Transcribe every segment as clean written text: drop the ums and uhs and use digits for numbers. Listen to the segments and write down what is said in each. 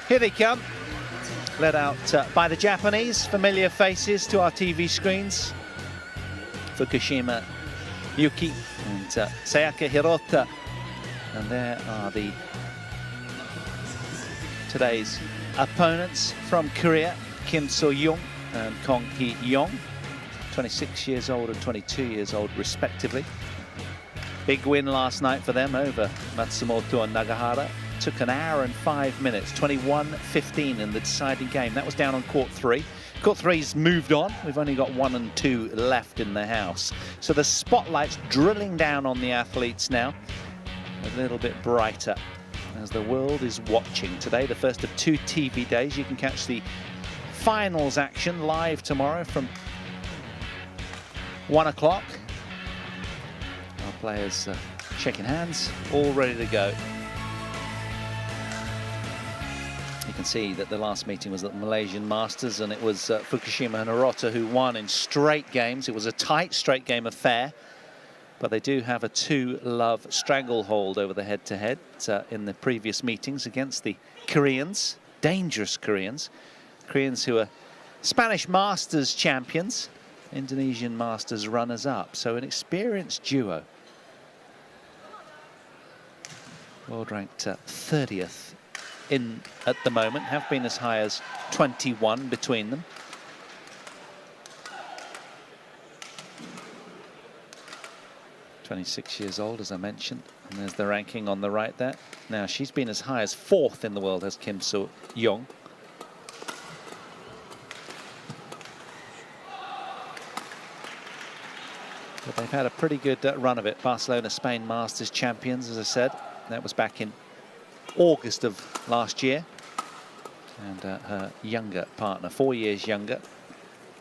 Here they come, led out by the Japanese, familiar faces to our TV screens. FUKUSHIMA, Yuki, and Sayaka, HIROTA. And there are today's opponents from Korea, Kim So-young and Kong Hee-young, 26 years old and 22 years old respectively. Big win last night for them over Matsumoto and Nagahara. Took an hour and 5 minutes, 21-15 in the deciding game. That was down on court 3. Court 3's moved on. We've only got 1 and 2 left in the house. So the spotlight's drilling down on the athletes now, a little bit brighter as the world is watching today. The first of 2 TV days. You can catch the finals action live tomorrow from 1 o'clock. Our players shaking hands, all ready to go. You can see that the last meeting was at the Malaysian Masters, and it was FUKUSHIMA and HIROTA who won in straight games. It was a tight straight game affair, but they do have a 2-love stranglehold over the head-to-head in the previous meetings against the Koreans, dangerous Koreans. Koreans who are Spanish Masters champions, Indonesian Masters runners-up. So an experienced duo. World ranked 30th in at the moment, have been as high as 21 between them. (26 years old, as I mentioned, and there's the ranking on the right there. Now she's been as high as 4th in the world, as Kim So-young. But they've had a pretty good run of it. Barcelona, Spain Masters champions, as I said. That was back in August of last year. And her younger partner, 4 years younger,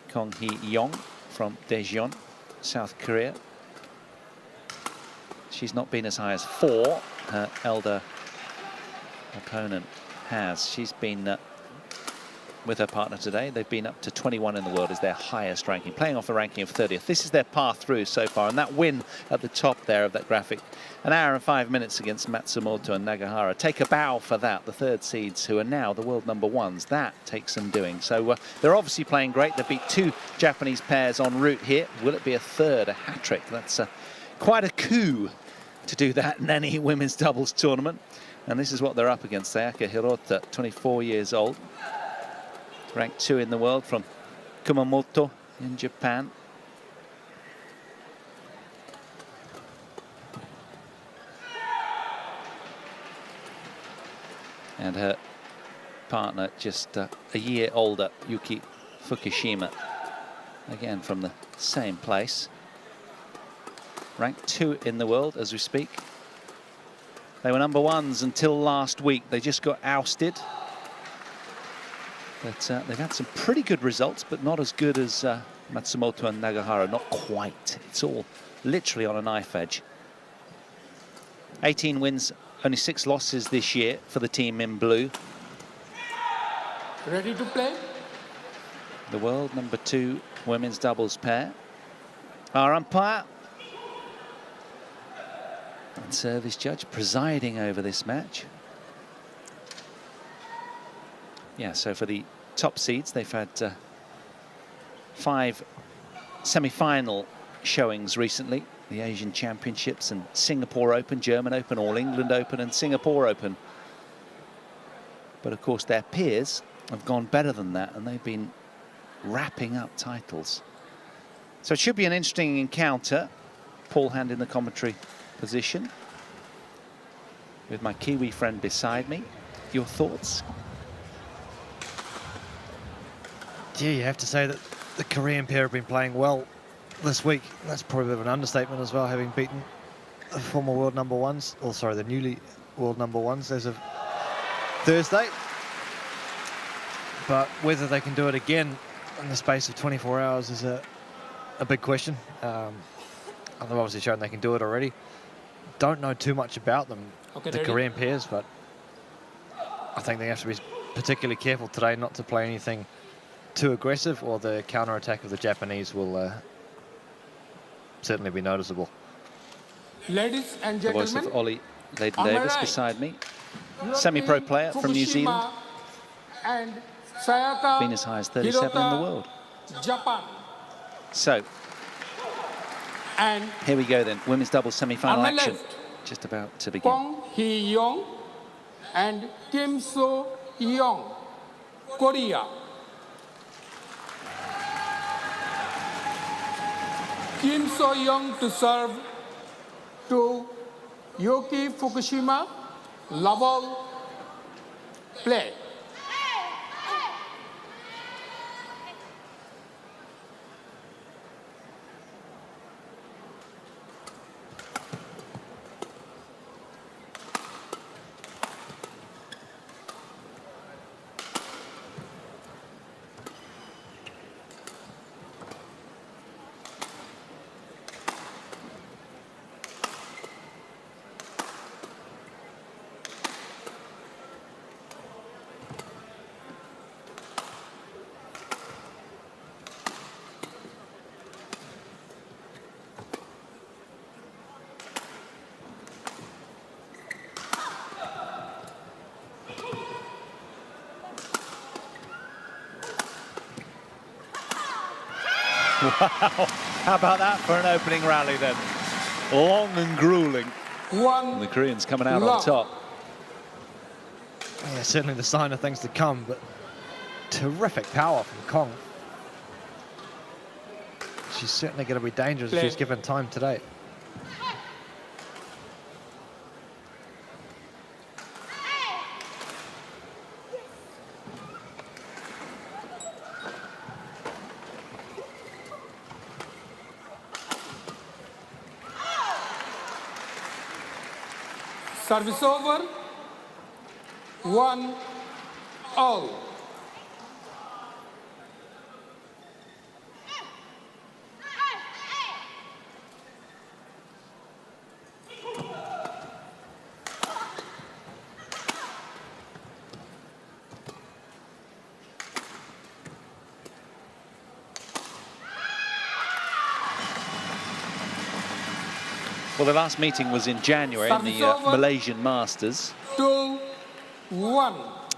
Kong Hee-young from Daejeon, South Korea. She's not been as high as 4. Her elder opponent has. She's been with her partner today. They've been up to 21 in the world as their highest ranking, playing off a ranking of 30th. This is their path through so far, and that win at the top there of that graphic, an hour and 5 minutes against Matsumoto and Nagahara. Take a bow for that, the third seeds who are now the world #1s. That takes some doing. So they're obviously playing great. They beat 2 Japanese pairs en route here. Will it be a third, a hat-trick? That's quite a coup to do that in any women's doubles tournament. And this is what they're up against. Sayaka, HIROTA, 24 years old. Ranked 2 in the world from Kumamoto in Japan. And her partner just a year older, Yuki FUKUSHIMA, again from the same place. Ranked 2 in the world as we speak. They were #1s until last week. They just got ousted. But they've had some pretty good results, but not as good as Matsumoto and Nagahara. Not quite. It's all literally on a knife edge. 18 wins, only 6 losses this year for the team in blue. Ready to play? The world #2 women's doubles pair. Our umpire and service judge presiding over this match. Yeah, so for the top seeds, they've had 5 semi-final showings recently. The Asian Championships and Singapore Open, German Open, All England Open and Singapore Open. But of course their peers have gone better than that, and they've been wrapping up titles. So it should be an interesting encounter. Paul Hand in the commentary position with my Kiwi friend beside me. Your thoughts? Yeah, you have to say that the Korean pair have been playing well this week. That's probably a bit of an understatement as well, having beaten the former world #1s, or sorry, the newly world #1s as of Thursday. But whether they can do it again in the space of 24 hours is a big question. They've obviously shown they can do it already. Don't know too much about them, the Korean pairs, but I think they have to be particularly careful today not to play anything too aggressive, or the counter-attack of the Japanese will certainly be noticeable. Ladies and the voice gentlemen, of Ollie Leighton-Davis beside me. Semi-pro player from New Zealand. and Sayaka. Been as high as 37 in the HIROTA, world. Japan. So And here we go then. Women's doubles semi-final on the action. left, Just about to begin. Kong Hee-young and Kim So-young, Korea. Kim So-young to serve to Yuki Fukushima, level play. Wow, how about that for an opening rally then? Long and grueling. And the Koreans coming out on top. Yeah, certainly the sign of things to come, but terrific power from Kong. She's certainly going to be dangerous if she's given time today. Service over. 1-all. Well, the last meeting was in January in the Malaysian Masters. 2-1.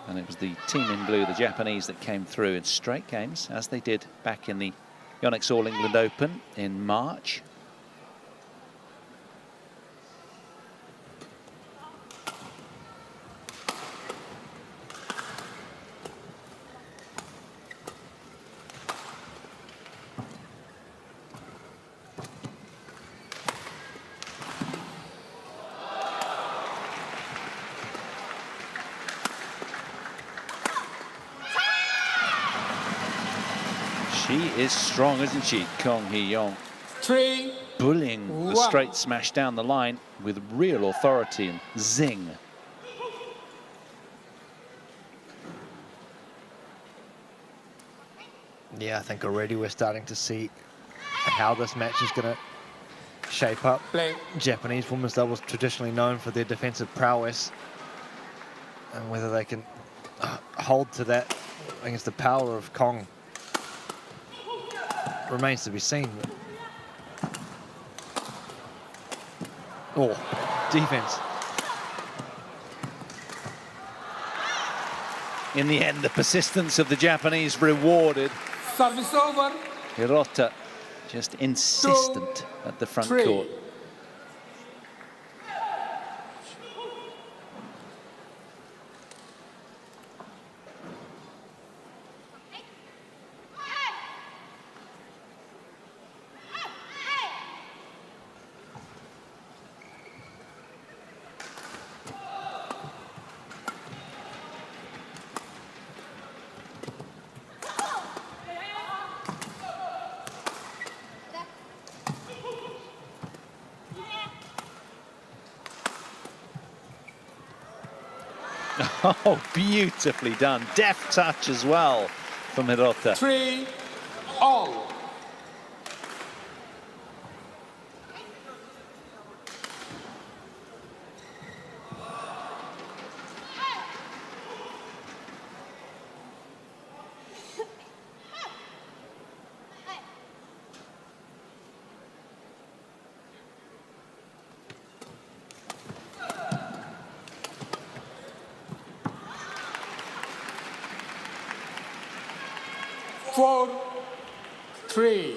And it was the team in blue, the Japanese, that came through in straight games, as they did back in the Yonex All England Open in March. She is strong, isn't she, Kong Hee-young? 3-1. Bullying the straight smash down the line with real authority and zing. Yeah, I think already we're starting to see how this match is going to shape up. Japanese women's doubles traditionally known for their defensive prowess, and whether they can hold to that against the power of Kong remains to be seen. Oh, defense. In the end, the persistence of the Japanese rewarded. Service over. HIROTA just insistent at the front court. Oh, beautifully done. Deft touch as well from HIROTA. 3-all. 4-3.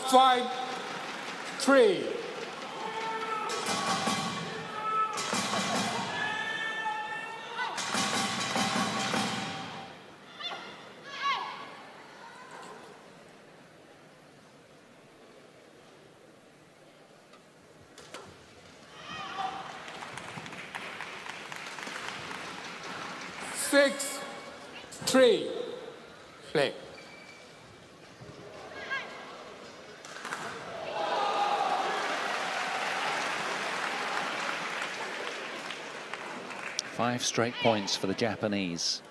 Five, 3. Six, 3. Play. Five straight points for the Japanese.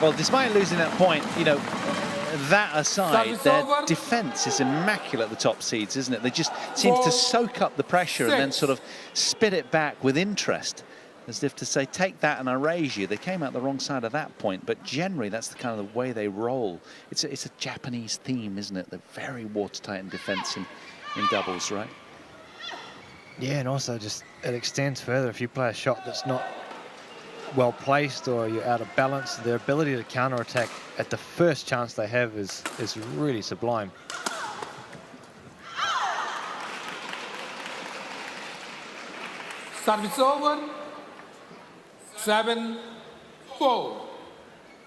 Well, despite losing that point, you know, that aside, their defence is immaculate, the top seeds, isn't it? They just seem to soak up the pressure and then sort of spit it back with interest, as if to say, take that and I raise you. They came out the wrong side of that point, but generally that's the kind of the way they roll. It's a Japanese theme, isn't it? They're very watertight in defence in doubles, right? Yeah, and also just it extends further. If you play a shot that's not well placed or you're out of balance, their ability to counter-attack at the first chance they have is really sublime. Service over. 7-4.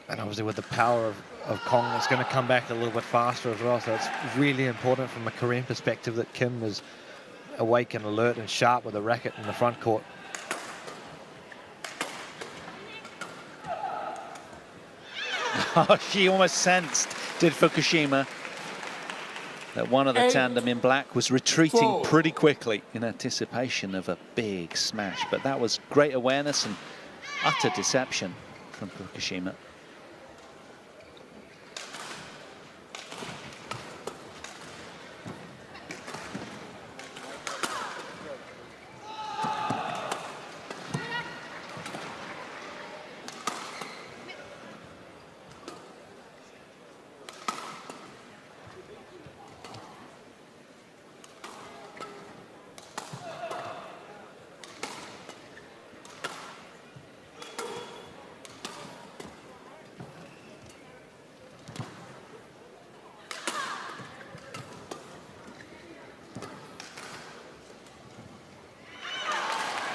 And obviously with the power of Kong, it's going to come back a little bit faster as well. So it's really important from a Korean perspective that Kim is awake and alert and sharp with a racket in the front court. Oh, she almost sensed, did Fukushima, that one of the tandem in black was retreating pretty quickly in anticipation of a big smash. But that was great awareness and utter deception from Fukushima.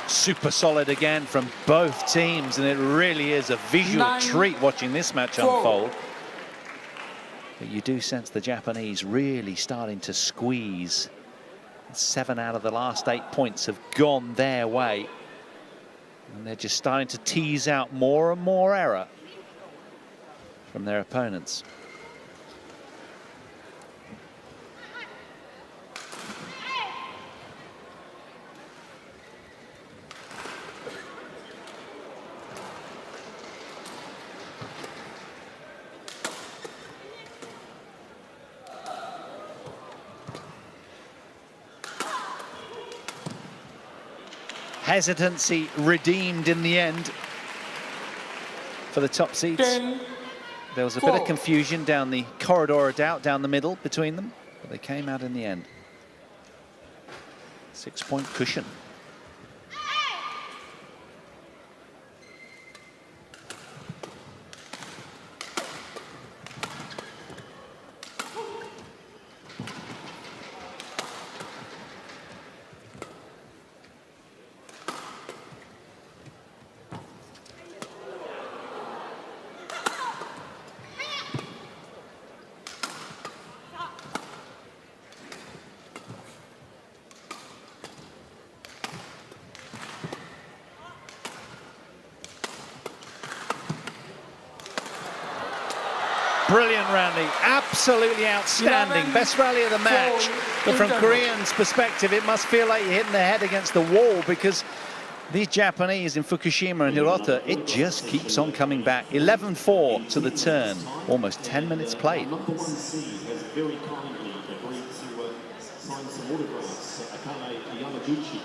Super solid again from both teams, and it really is a visual treat watching this match unfold. But you do sense the Japanese really starting to squeeze. 7 out of the last 8 points have gone their way, and they're just starting to tease out more and more error from their opponents. Hesitancy redeemed in the end for the top seeds. There was a bit of confusion down the corridor of doubt down the middle between them, but they came out in the end. 6-point cushion. Brilliant rally, absolutely outstanding. Best rally of the match. But from Koreans' perspective, it must feel like you're hitting the head against the wall, because These Japanese in Fukushima and Hirota, it just keeps on coming back. 11-4 to the turn. Almost 10 minutes played. Number 1 has very kindly agreed to sign some autographs. Akane Yamaguchi,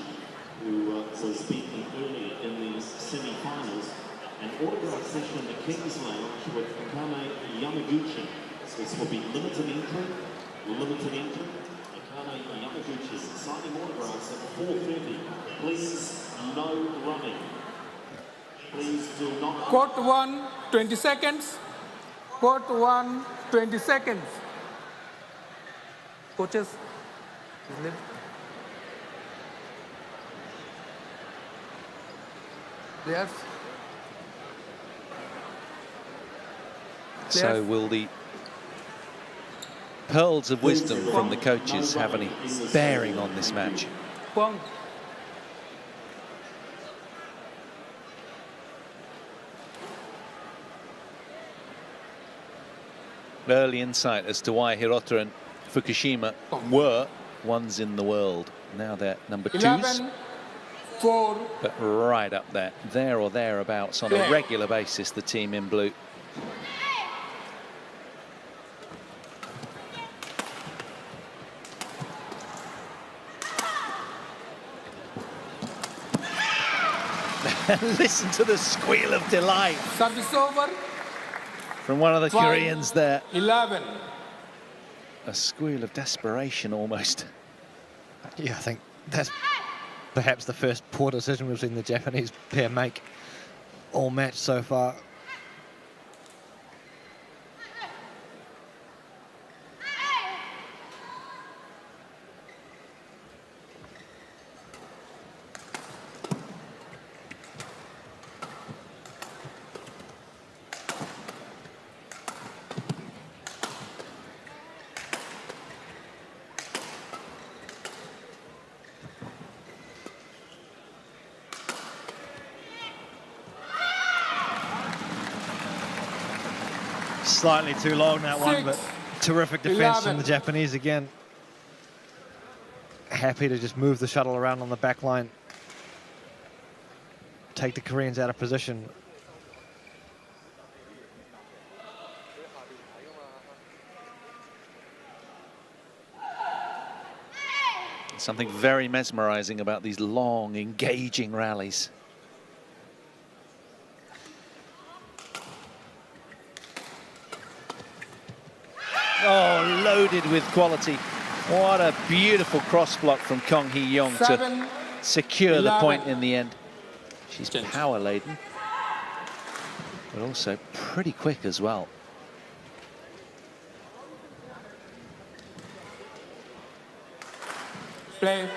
who was beaten early in the semi-finals. An autograph session in the King's Lounge with Akane Yamaguchi. This will be limited entry. Akane Yamaguchi signing autographs at 4:30. Please, no running. Please do not. Court 1, 20 seconds. Court 1, 20 seconds. Coaches. Yes. So will the pearls of wisdom from the coaches have any bearing on this match? Pong. Early insight as to why Hirota and Fukushima were ones in the world. Now they're number 2s. 11-4. But right up there or thereabouts on a regular basis, the team in blue. Listen to the squeal of delight Service over. from one of the Koreans there. 11. A squeal of desperation almost. Yeah, I think that's perhaps the first poor decision we've seen the Japanese pair make all match so far. Slightly too long, that one, but terrific defense from the Japanese again. Happy to just move the shuttle around on the back line. Take the Koreans out of position. Something very mesmerizing about these long, engaging rallies. Oh, loaded with quality. What a beautiful cross block from Kong Hee-young to secure the point in the end. She's power laden, but also pretty quick as well. Play.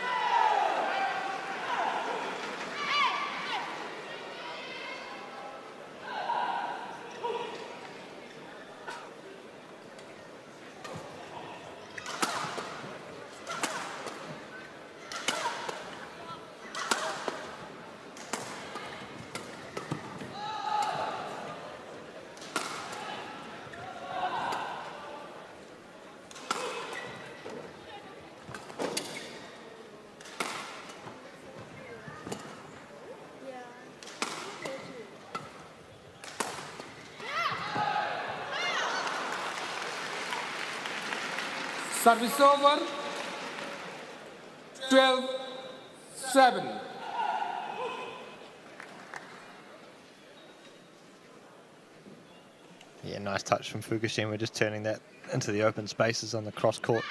Service over. 12-7. Yeah, nice touch from Fukushima, just turning that into the open spaces on the cross court.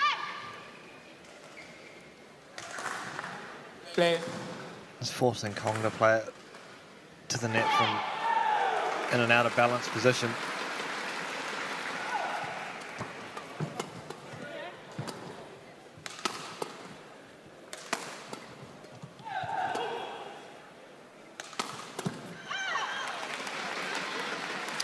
Play. Just forcing Kong to play it to the net from in and out of balance position.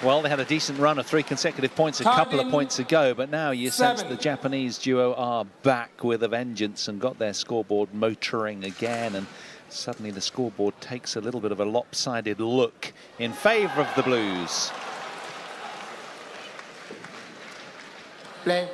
Well, they had a decent run of 3 consecutive points a couple of points ago, but now you sense the Japanese duo are back with a vengeance and got their scoreboard motoring again, and suddenly the scoreboard takes a little bit of a lopsided look in favour of the Blues. Play.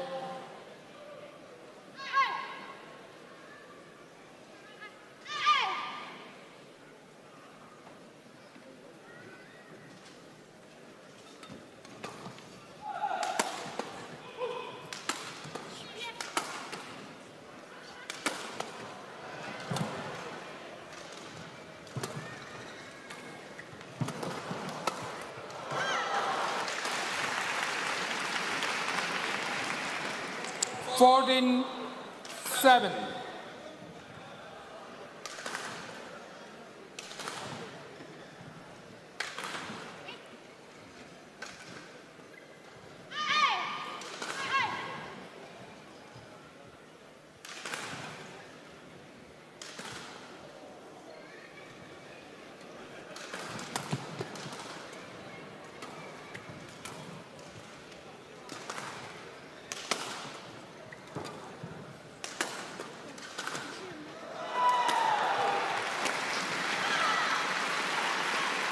14-7.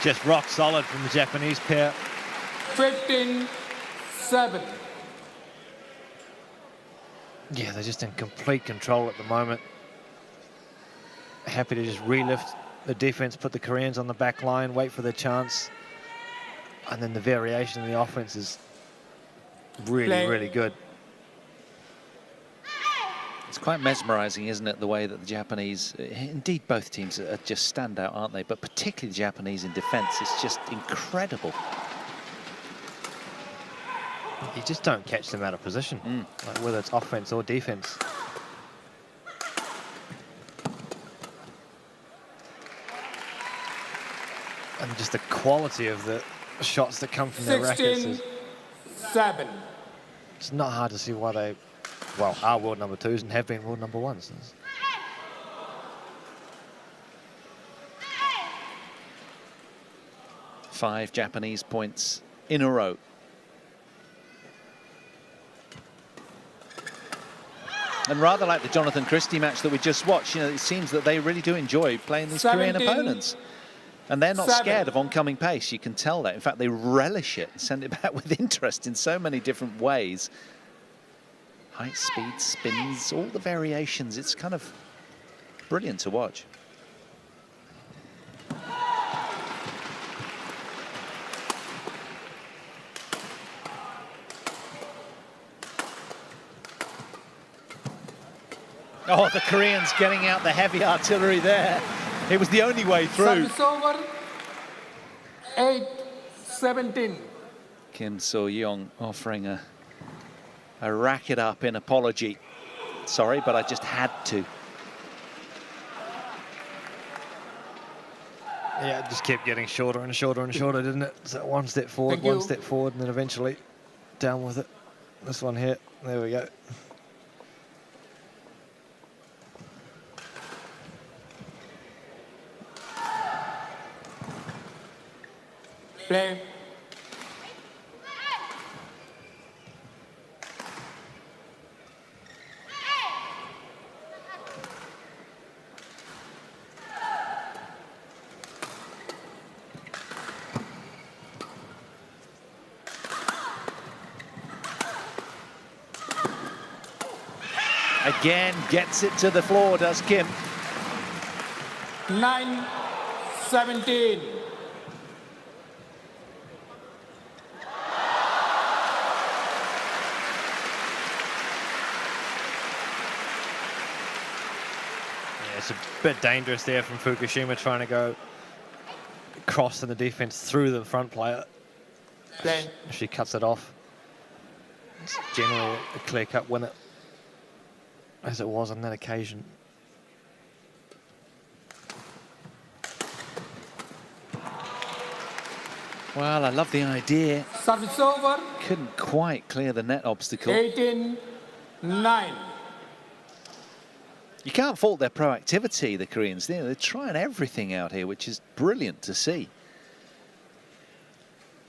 Just rock solid from the Japanese pair. 15-7. Yeah, they're just in complete control at the moment. Happy to just relift the defense, put the Koreans on the back line, wait for their chance. And then the variation in the offense is really, really good. It's quite mesmerizing, isn't it, the way that the Japanese, indeed both teams are just stand out, aren't they? But particularly the Japanese in defense, it's just incredible. You just don't catch them out of position, like whether it's offense or defense. And just the quality of the shots that come from their rackets is 16-7. it's not hard to see why they, well, are world number 2s and have been world number 1s. 5 Japanese points in a row. And rather like the Jonathan Christie match that we just watched, you know, it seems that they really do enjoy playing these Korean opponents. And they're not scared of oncoming pace. You can tell that. In fact, they relish it and send it back with interest in so many different ways. Height, speed, spins, all the variations. It's kind of brilliant to watch. Oh, the Koreans getting out the heavy artillery there. It was the only way through. Service over. 8-17. Kim So-yeong offering a racket up in apology. Sorry, but I just had to. Yeah, it just kept getting shorter and shorter and shorter, didn't it? So one step forward, Thank one you. step forward, and then eventually down with it. This one here, there we go. Play. Again, gets it to the floor, does Kim. 9-17. It's a bit dangerous there from Fukushima trying to go cross in the defense through the front player. Play. She cuts it off. It's generally a clear-cut winner, as it was on that occasion. Well, I love the idea. Service over. Couldn't quite clear the net obstacle. 18-9. You can't fault their proactivity, the Koreans. They're trying everything out here, which is brilliant to see.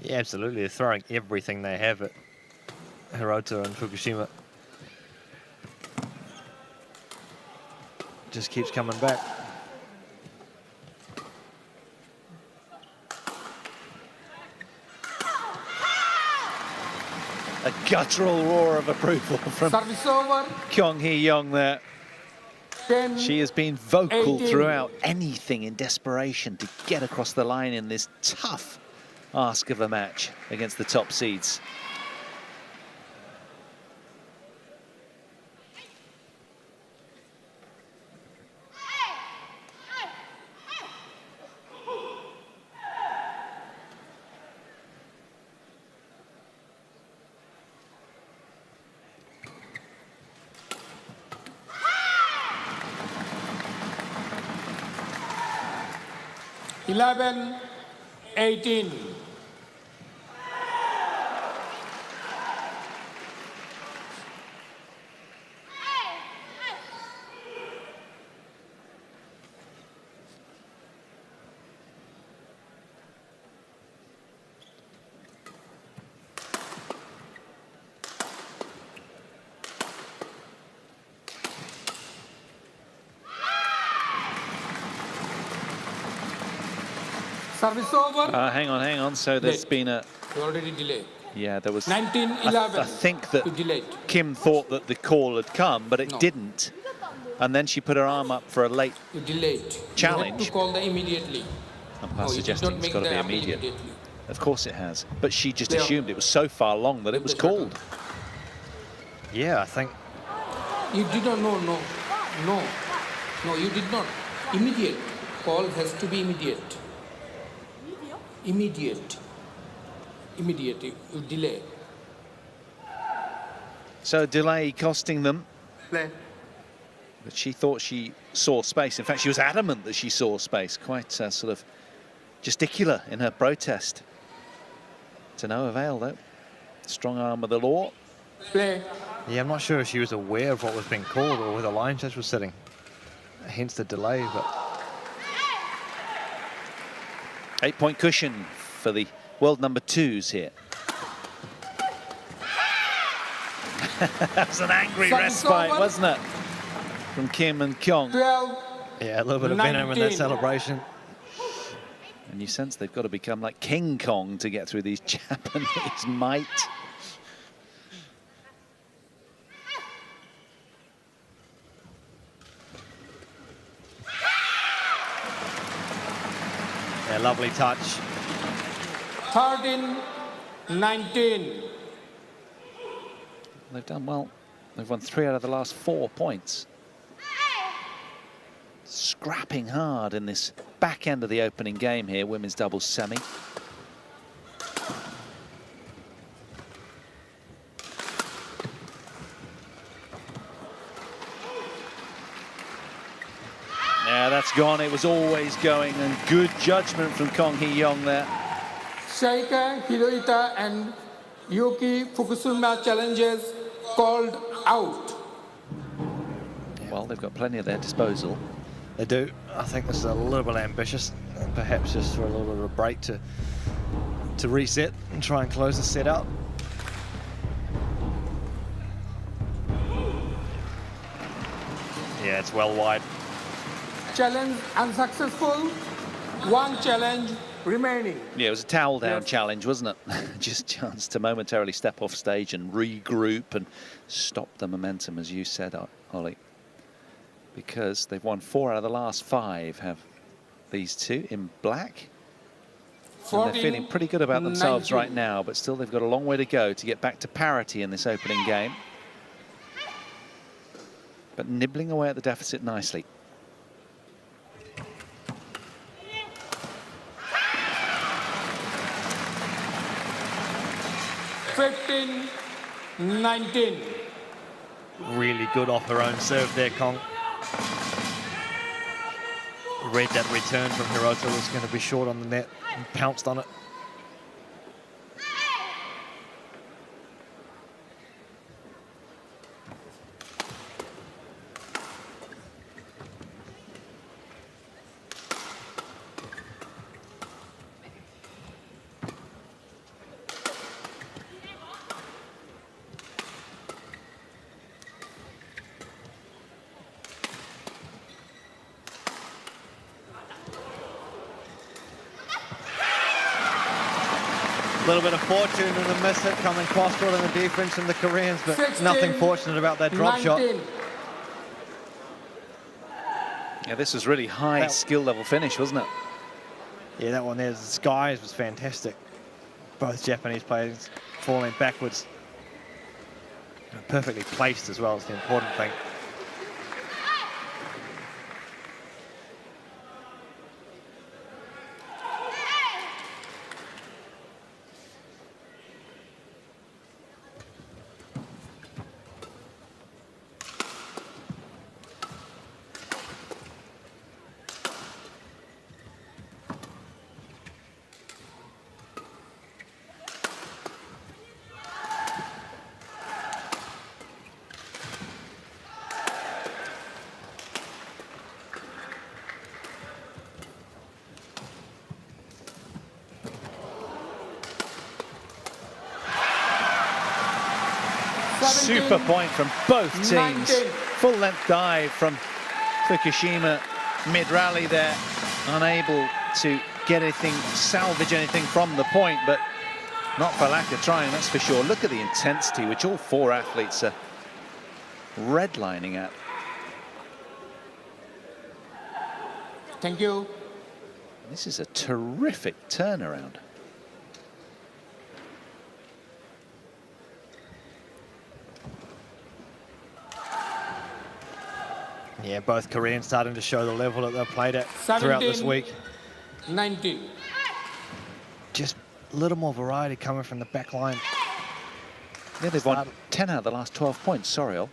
Yeah, absolutely. They're throwing everything they have at HIROTA and Fukushima. Just keeps coming back. A guttural roar of approval from Service over. Kyung Hee-young there. 10. She has been vocal 18. throughout, anything in desperation to get across the line in this tough ask of a match against the top seeds. 11-18. Service over. Hang on. So there's Late. been a... You already delayed. Yeah, there was... 19-11. I think that You delayed. Kim thought that the call had come, but it No. didn't. And then she put her arm up for a late You delayed. challenge. You had to call the immediately. umpire No, you did suggesting not it's make got to the be appeal immediate. immediately. Of course it has. But she just Yeah. assumed it was so far long that it was called. Yeah, I think You did not know, no, you did not. Immediate. Call has to be immediate. Immediate. You delay. So delay costing them. Play. But she thought she saw space. In fact, she was adamant that she saw space. Quite sort of gesticular in her protest. To no avail, though. Strong arm of the law. Play. Yeah, I'm not sure if she was aware of what was being called or where the line judge was sitting. Hence the delay, but... 8-point cushion for the world number 2s here. That was an angry Service respite, over. wasn't it? From Kim and Yeong. 12. Yeah, a little bit of venom in that 19. celebration. And you sense they've got to become like King Kong to get through these Japanese might. Yeah, lovely touch. 13-19. They've done well. They've won 3 out of the last 4 points. Scrapping hard in this back end of the opening game here, women's doubles semi. Yeah, that's gone. It was always going, and good judgment from Kong Hee-young there. Sayaka, HIROTA and Yuki FUKUSHIMA challenges called out. Well, they've got plenty at their disposal. They do. I think this is a little bit ambitious, perhaps just for a little bit of a break to reset and try and close the set out. Yeah, it's well wide. Challenge unsuccessful. 1 challenge remaining. Yeah, it was a towel down Yes. challenge, wasn't it? Just a chance to momentarily step off stage and regroup and stop the momentum, as you said, Ollie. Because they've won 4 out of the last 5, have these two in black. And they're feeling pretty good about themselves 19. right now, but still they've got a long way to go to get back to parity in this opening game. But nibbling away at the deficit nicely. Fifteen, 19. Really good off her own serve there, Kong. Read that return from HIROTA was going to be short on the net and pounced on it. A little bit of fortune in the miss hit coming cross-court in the defense from the Koreans, but 16, nothing fortunate about that drop 19. shot. Yeah, this was really high skill level finish, wasn't it? Yeah, that one there, the skies was fantastic. Both Japanese players falling backwards. Perfectly placed as well is the important thing. Super point from both teams. 19. Full length dive from Fukushima mid-rally there. Unable to get anything, salvage anything from the point, but not for lack of trying, that's for sure. Look at the intensity which all four athletes are redlining at. Thank you. This is a terrific turnaround. Yeah, both Koreans starting to show the level that they've played at throughout this week. 19. Just a little more variety coming from the back line. Yeah, they've won 10 out of the last 12 points, Sorrel.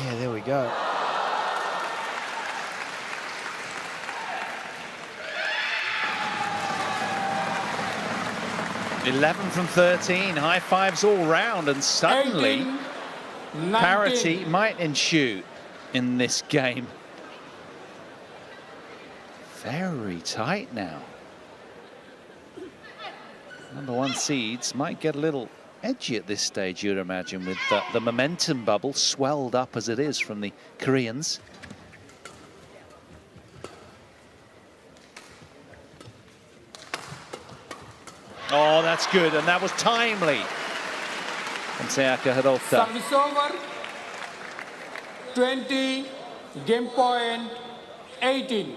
Yeah, there we go. $11 from 13, high fives all round, and suddenly 18, 19. parity might ensue in this game. Very tight now. #1 seeds might get a little edgy at this stage, you'd imagine, with the momentum bubble swelled up as it is from the Koreans. Oh, that's good, and that was timely from Sayaka HIROTA. Service over. 20. Game point. 18.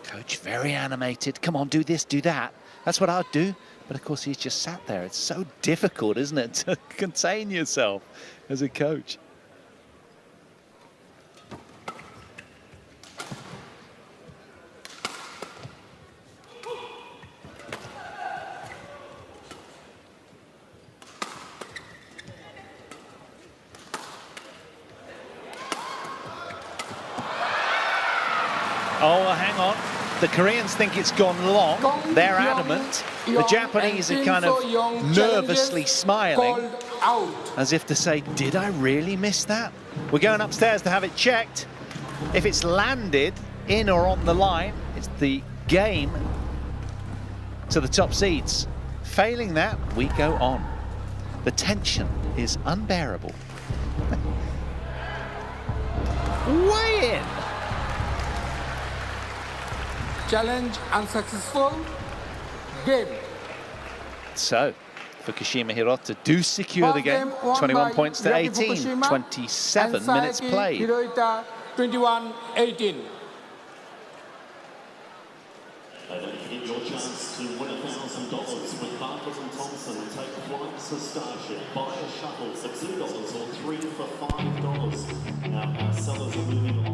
Coach very animated. Come on, do this, do that. That's what I'd do. But of course, he's just sat there. It's so difficult, isn't it, to contain yourself as a coach. Oh, hang on. The Koreans think it's gone long. They're adamant. The Japanese are kind of nervously smiling, as if to say, did I really miss that? We're going upstairs to have it checked. If it's landed in or on the line, it's the game to the top seeds. Failing that, we go on. The tension is unbearable. Way in. Challenge unsuccessful. Game. So, Fukushima HIROTA do secure the game. 21 points to 18. 27 minutes played. HIROTA 21-18. Don't forget your chance to win $1,000 with Badminton Thompson. Take flights to Starship, buy a shuttle for $2 or 3 for $5. Now our sellers are moving on.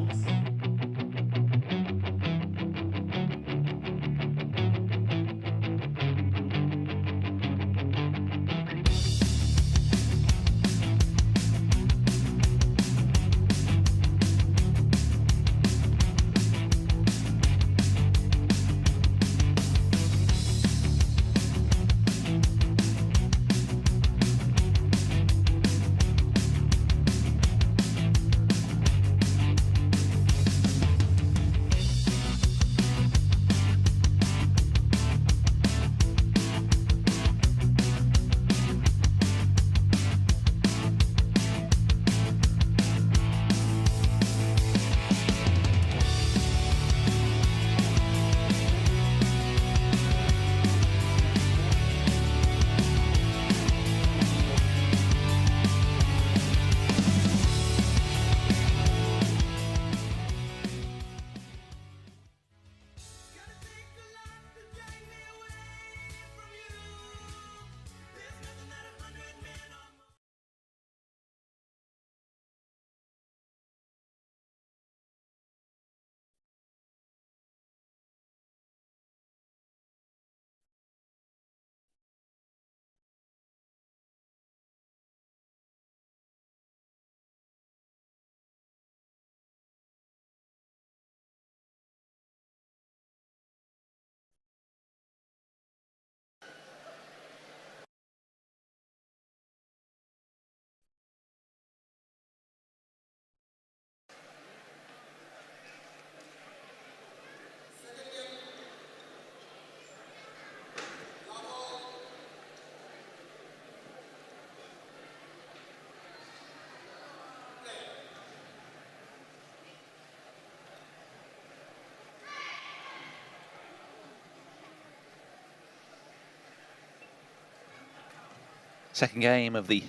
Second game of the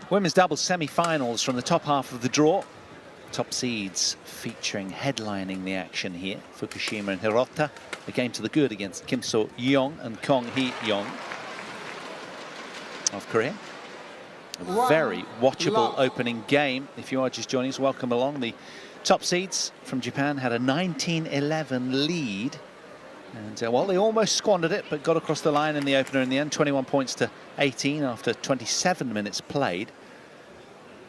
women's doubles semi-finals from the top half of the draw. Top seeds featuring, headlining the action here. Fukushima and HIROTA, a game to the good against Kim So-yeong and Kong Hee-yong of Korea. A very watchable opening game. If you are just joining us, welcome along. The top seeds from Japan had a 19-11 lead. And, well, they almost squandered it, but got across the line in the opener in the end. 21 points to 18 after 27 minutes played.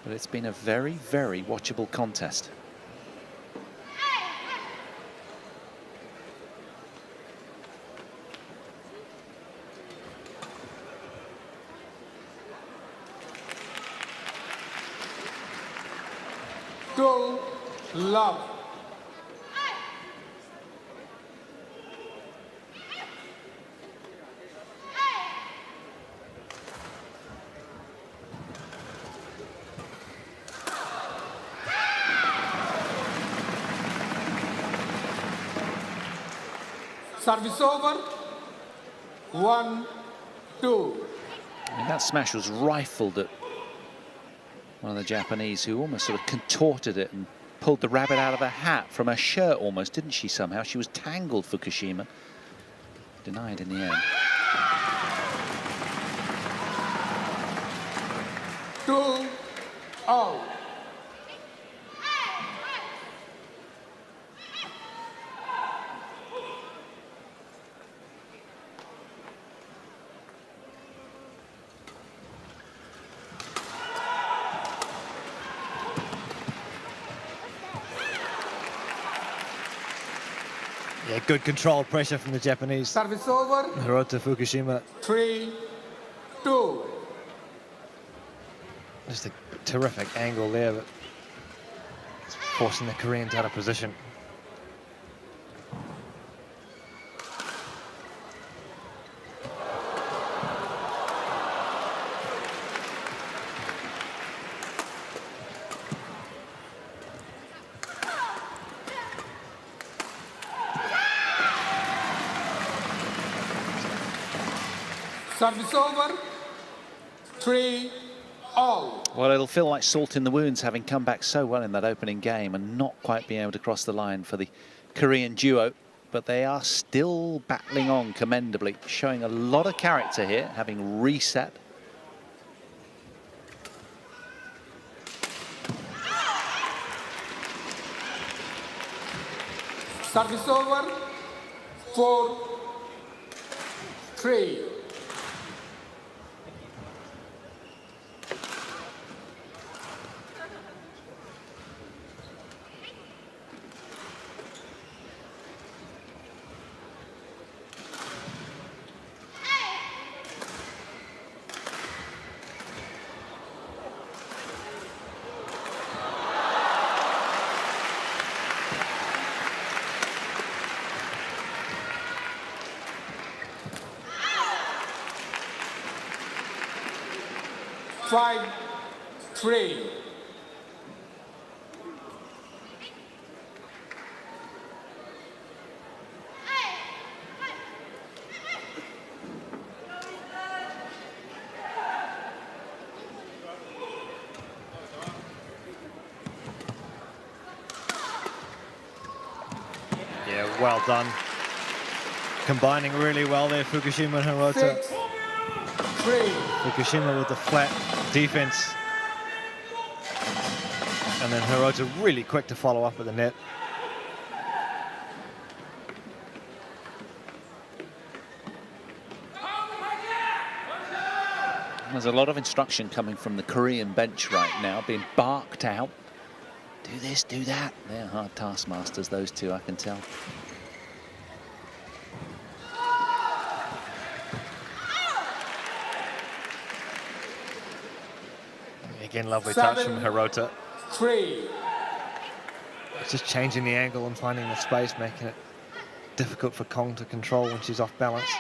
But it's been a very, very watchable contest. Go, love. Service over. 1-2. And that smash was rifled at one of the Japanese, who almost sort of contorted it and pulled the rabbit out of her hat from her shirt almost, didn't she, somehow? She was tangled, Fukushima. Denied in the end. 2-0. Yeah, good control pressure from the Japanese. Service over. HIROTA, Fukushima. 3-2. Just a terrific angle there, but it's forcing the Koreans out of position. Service over. 3-0. Well, it'll feel like salt in the wounds, having come back so well in that opening game and not quite being able to cross the line for the Korean duo. But they are still battling on commendably, showing a lot of character here, having reset. Service over. 4-3. Five, 3. Yeah, well done. Combining really well there, Fukushima and HIROTA. 6-3. Fukushima with the flat defense. And then HIROTA really quick to follow up with the net. There's a lot of instruction coming from the Korean bench right now, being barked out. Do this, do that. They're hard taskmasters, those two, I can tell. Again, lovely touch from HIROTA. 3. It's just changing the angle and finding the space, making it difficult for Kong to control when she's off balance.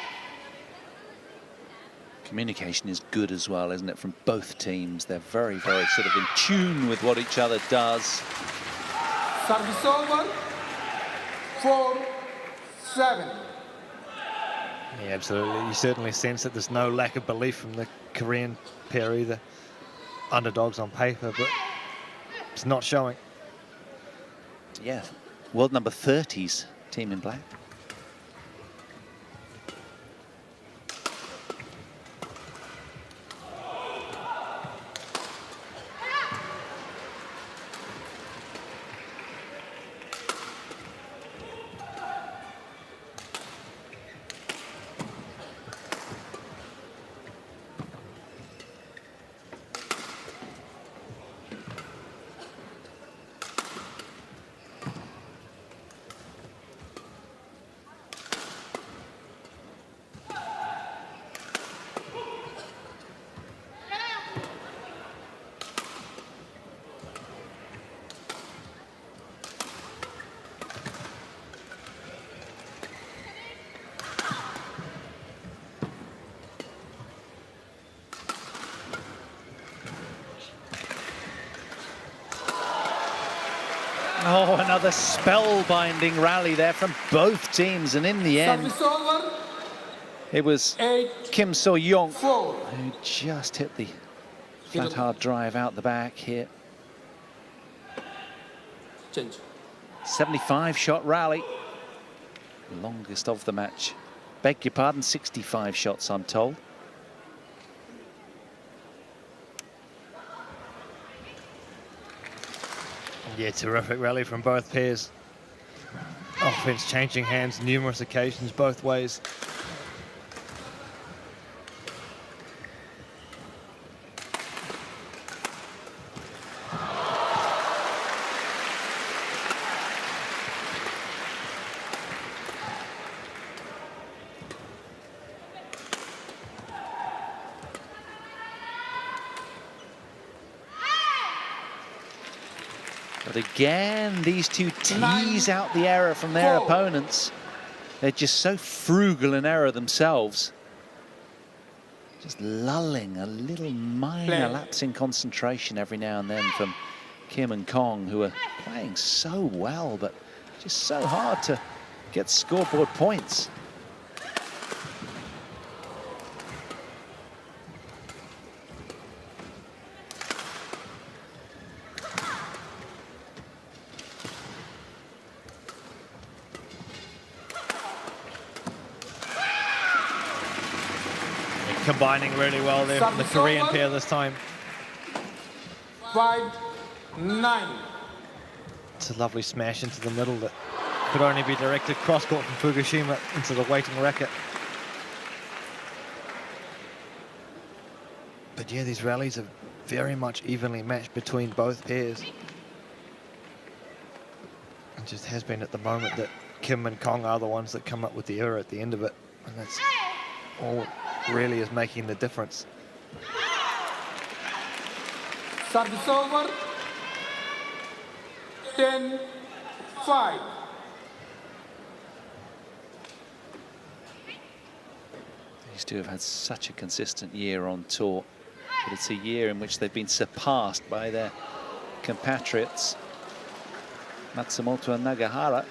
Communication is good as well, isn't it, from both teams? They're very, very sort of in tune with what each other does. Service over. 4-7. Yeah, absolutely. You certainly sense that there's no lack of belief from the Korean pair either. Underdogs on paper, but it's not showing. Yeah, world number 30's team in black. Oh, another spellbinding rally there from both teams, and in the end, it was Kim So-young who just hit the flat hard drive out the back here. 75-shot rally, longest of the match. Beg your pardon, 65 shots, I'm told. Yeah, terrific rally from both pairs. Offense changing hands numerous occasions both ways. But again, these two tease out the error from their opponents. They're just so frugal in error themselves. Just lulling a little minor lapse in concentration every now and then from Kim and Kong, who are playing so well, but just so hard to get scoreboard points. Combining really well there from the Korean pair this time. 5-9. It's a lovely smash into the middle that could only be directed cross-court from Fukushima into the waiting racket. But yeah, these rallies are very much evenly matched between both pairs. It just has been at the moment that Kim and Kong are the ones that come up with the error at the end of it. And that's all really is making the difference. Service over. 10-5. These two have had such a consistent year on tour, but it's a year in which they've been surpassed by their compatriots Matsumoto and Nagahara.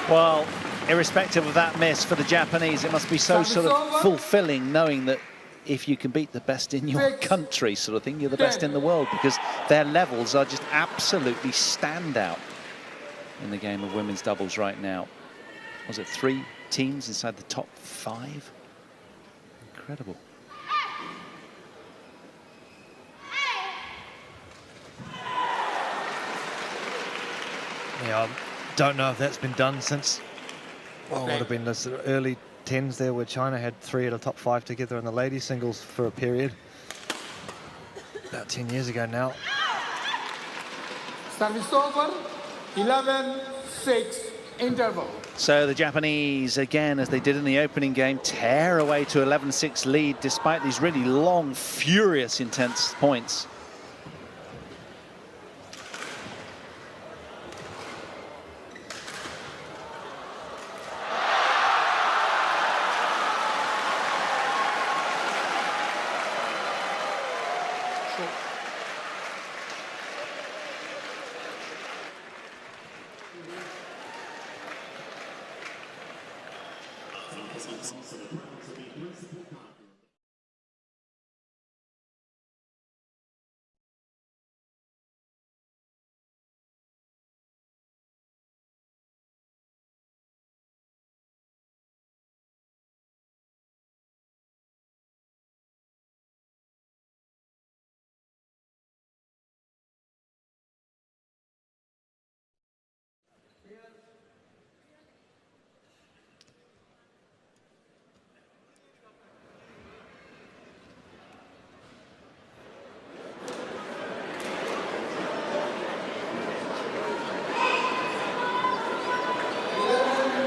Well, irrespective of that miss for the Japanese, it must be so sort of fulfilling knowing that if you can beat the best in your country sort of thing, you're the best in the world, because their levels are just absolutely standout in the game of women's doubles right now. Was it 3 teams inside the top 5? Incredible. Yeah, I don't know if that's been done since, well, it would have been the sort of early 10s there, where China had 3 of the top 5 together in the ladies singles for a period. About 10 years ago now. Service over. 11-6 interval. So the Japanese, again, as they did in the opening game, tear away to 11-6 lead despite these really long, furious, intense points. Show.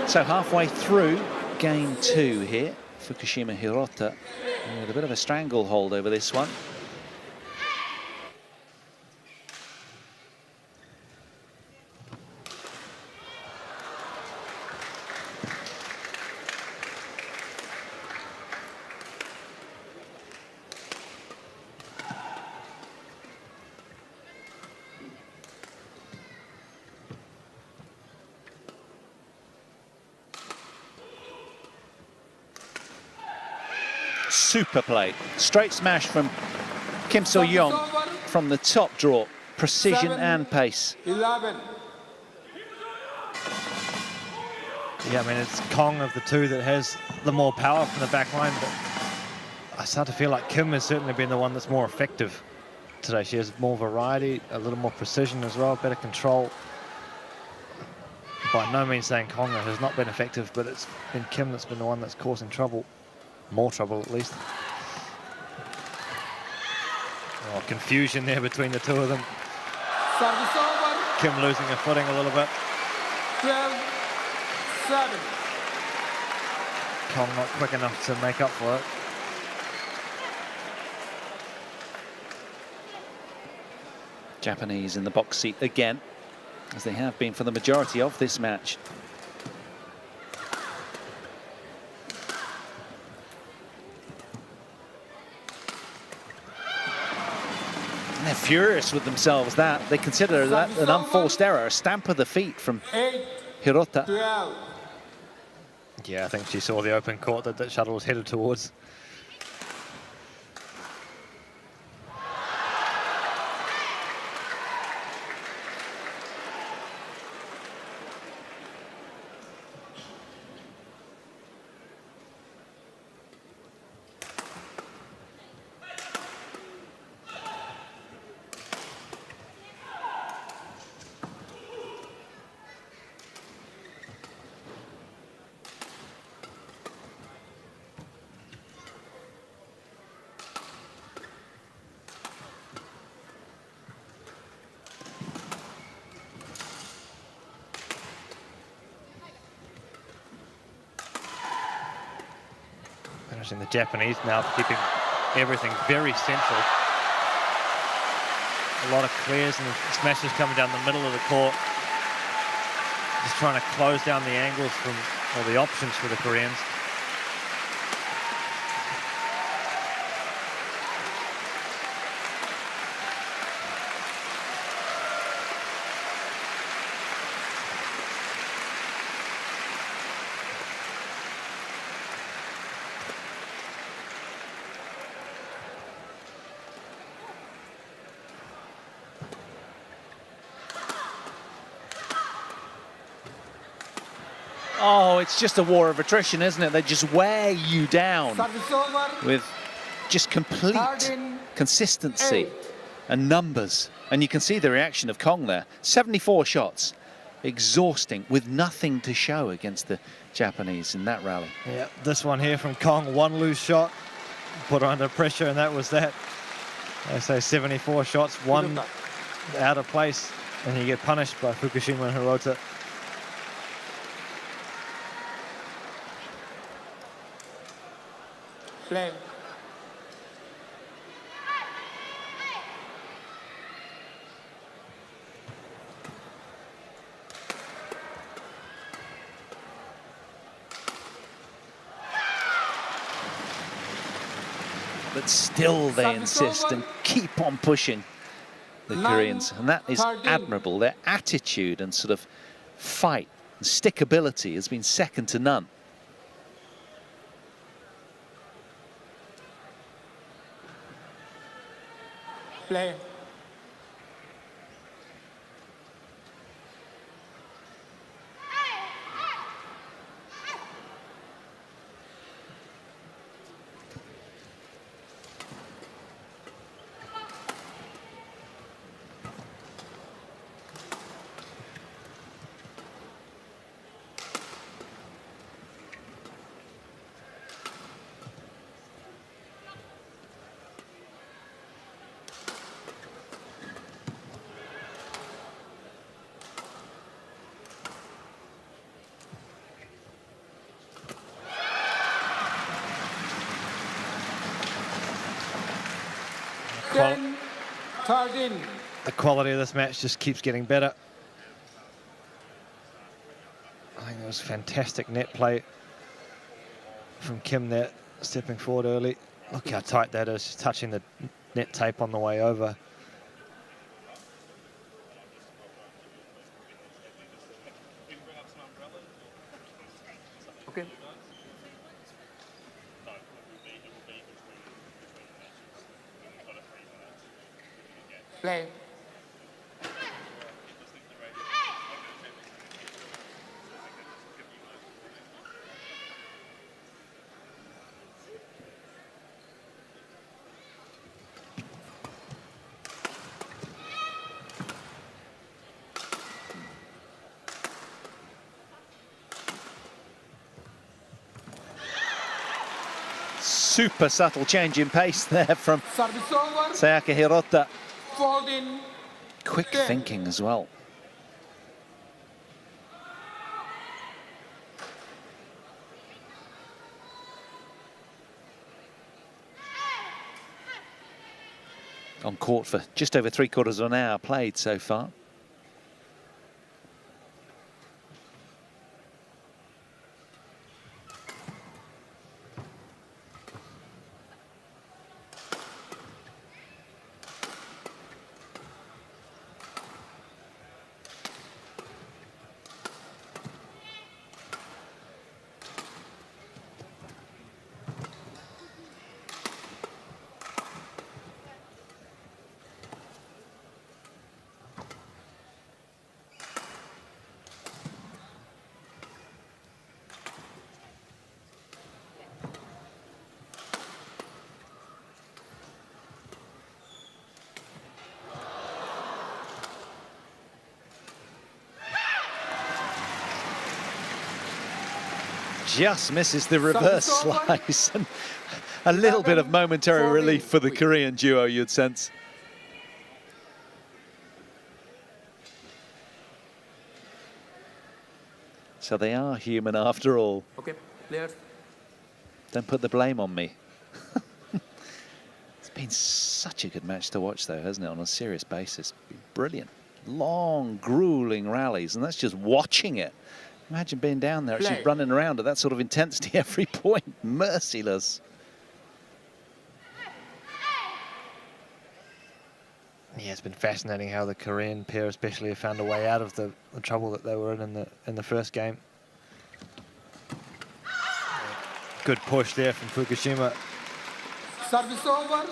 So halfway through game 2 here, Fukushima HIROTA with a bit of a stranglehold over this one. Super play. Straight smash from Kim So-young from the top draw. Precision and pace. 11. Yeah, I mean, it's Kong of the two that has the more power from the back line, but I start to feel like Kim has certainly been the one that's more effective today. She has more variety, a little more precision as well, better control. By no means saying Kong has not been effective, but it's been Kim that's been the one that's causing trouble. More trouble, at least. Oh, confusion there between the two of them. Service over. Kim losing her footing a little bit. 12-7. Kong not quick enough to make up for it. Japanese in the box seat again, as they have been for the majority of this match. They're furious with themselves that they consider that an unforced error, a stamp of the feet from HIROTA. 12. Yeah, I think she saw the open court that that shuttle was headed towards. Managing the Japanese now keeping everything very central. A lot of clears and smashes coming down the middle of the court. Just trying to close down the angles from, or the options for the Koreans. Oh, it's just a war of attrition, isn't it? They just wear you down Service over. with just complete 13, consistency 8. and numbers. And you can see the reaction of Kong there. 74 shots, exhausting, with nothing to show against the Japanese in that rally. Yeah, this one here from Kong, one loose shot, put her under pressure, and that was that. They say 74 shots, one out of place, and you get punished by Fukushima and HIROTA. Play. but still they insist and keep on pushing, the Koreans. And that is admirable. Their attitude and sort of fight and stickability has been second to none. Play. The quality of this match just keeps getting better. I think it was fantastic net play from Kim there, stepping forward early. Look how tight that is, just touching the net tape on the way over. Okay. Play. Super subtle change in pace there from Service over. Sayaka Hirota. 14. Quick thinking as well. On court for just over 3/4 of an hour played so far. Just misses the reverse slice, and a little bit of momentary relief for the Korean duo, you'd sense. So they are human after all. Okay, players. Don't put the blame on me. It's been such a good match to watch, though, hasn't it, on a serious basis? Brilliant. Long, grueling rallies, and that's just watching it. Imagine being down there, actually running around at that sort of intensity every point. Merciless. Yeah, it's been fascinating how the Korean pair especially have found a way out of the trouble that they were in the first game. Good push there from Fukushima. Service over.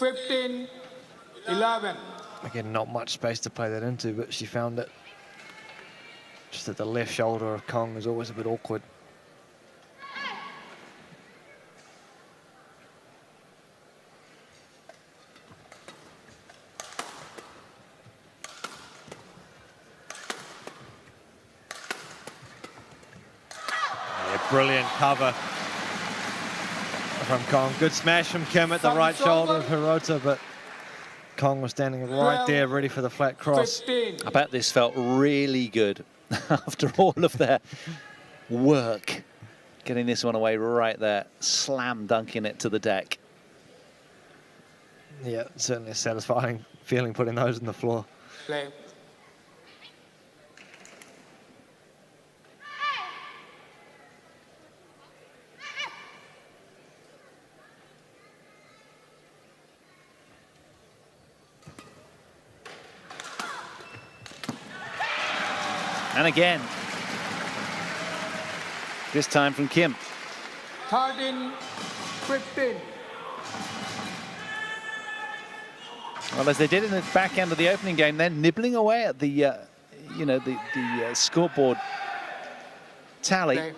15-11. Again, not much space to play that into, but she found it. Just that the left shoulder of Kong is always a bit awkward. Yeah, brilliant cover from Kong. Good smash from Kim at the right shoulder of Hirota, but Kong was standing right there, ready for the flat cross. 15. I bet this felt really good after all of their work. Getting this one away right there, slam dunking it to the deck. Yeah, certainly a satisfying feeling putting those on the floor. Play. And again. This time from Kim. 13-15. Well, as they did in the back end of the opening game, they're nibbling away at the, you know, the scoreboard tally. Okay.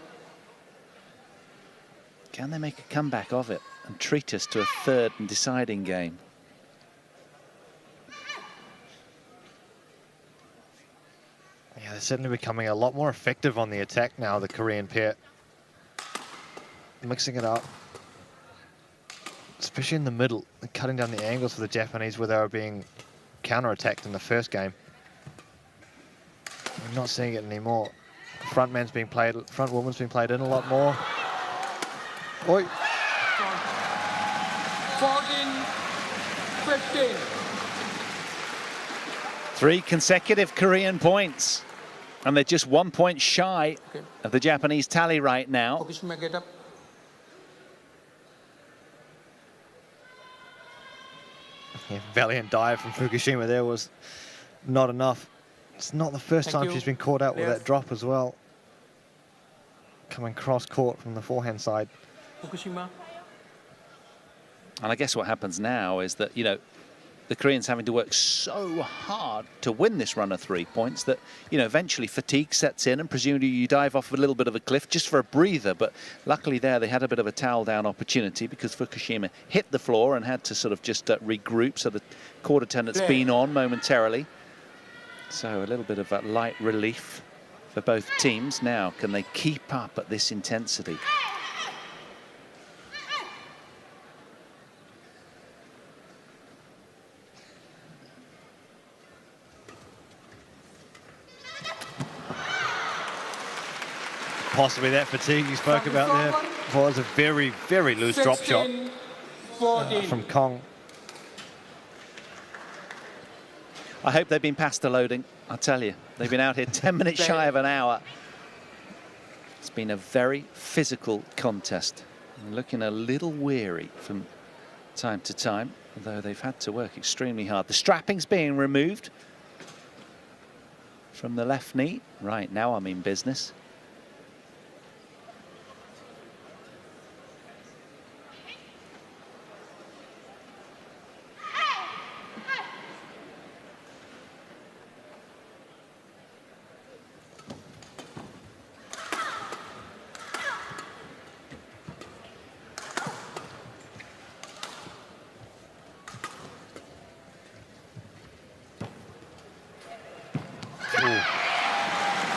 Can they make a comeback of it and treat us to a third and deciding game? Yeah, they're certainly becoming a lot more effective on the attack now, the Korean pair. Mixing it up. Especially in the middle, cutting down the angles for the Japanese where they were being counter-attacked in the first game. We're not seeing it anymore. Front woman's being played in a lot more. Oi. 14-15. 3 consecutive Korean points. And they're just 1 point shy of the Japanese tally right now. FUKUSHIMA, get up. Yeah, valiant dive from Fukushima there was not enough. It's not the first time she's been caught out with that drop as well. Coming cross court from the forehand side. FUKUSHIMA. And I guess what happens now is that, you know, the Koreans having to work so hard to win this run of 3 points that, you know, eventually fatigue sets in and presumably you dive off a little bit of a cliff just for a breather. But luckily there they had a bit of a towel down opportunity because Fukushima hit the floor and had to sort of just regroup. So the court attendant's been on momentarily. So a little bit of a light relief for both teams. Now, can they keep up at this intensity? Possibly that fatigue you spoke about there was a very, very loose drop shot from Kong. I hope they've been past the loading. I'll tell you, they've been out here 10 minutes shy of an hour. It's been a very physical contest. Looking a little weary from time to time, although they've had to work extremely hard. The strapping's being removed from the left knee. Right, now I'm in business.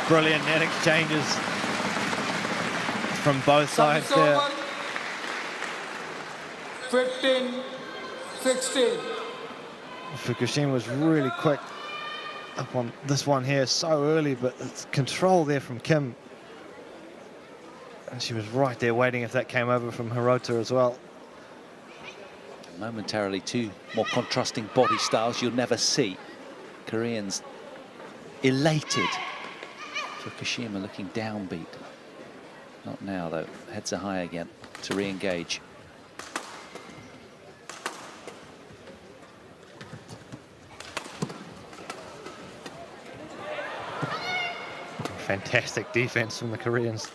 Brilliant net exchanges from both sides there. 15-16. Fukushima was really quick up on this one here so early, but it's control there from Kim. And she was right there waiting if that came over from HIROTA as well. Momentarily, 2 more contrasting body styles you'll never see. Koreans elated. Fukushima looking downbeat. Not now, though. Heads are high again to re-engage. Fantastic defense from the Koreans.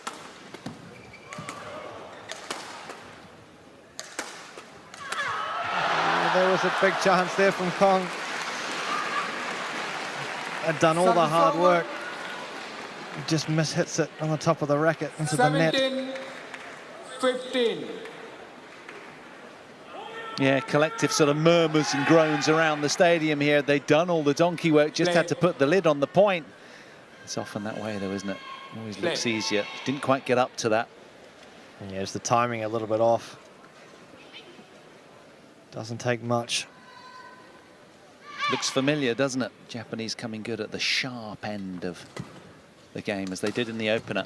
There was a big chance there from Kong. Had done all the hard work. Just mishits it on the top of the racket into the net. 17-15. Yeah, collective sort of murmurs and groans around the stadium here. They'd done all the donkey work, just had to put the lid on the point. It's often that way, though, isn't it? Always looks easier. Didn't quite get up to that. Yeah, it's the timing a little bit off. Doesn't take much. Looks familiar, doesn't it? Japanese coming good at the sharp end of the game, as they did in the opener.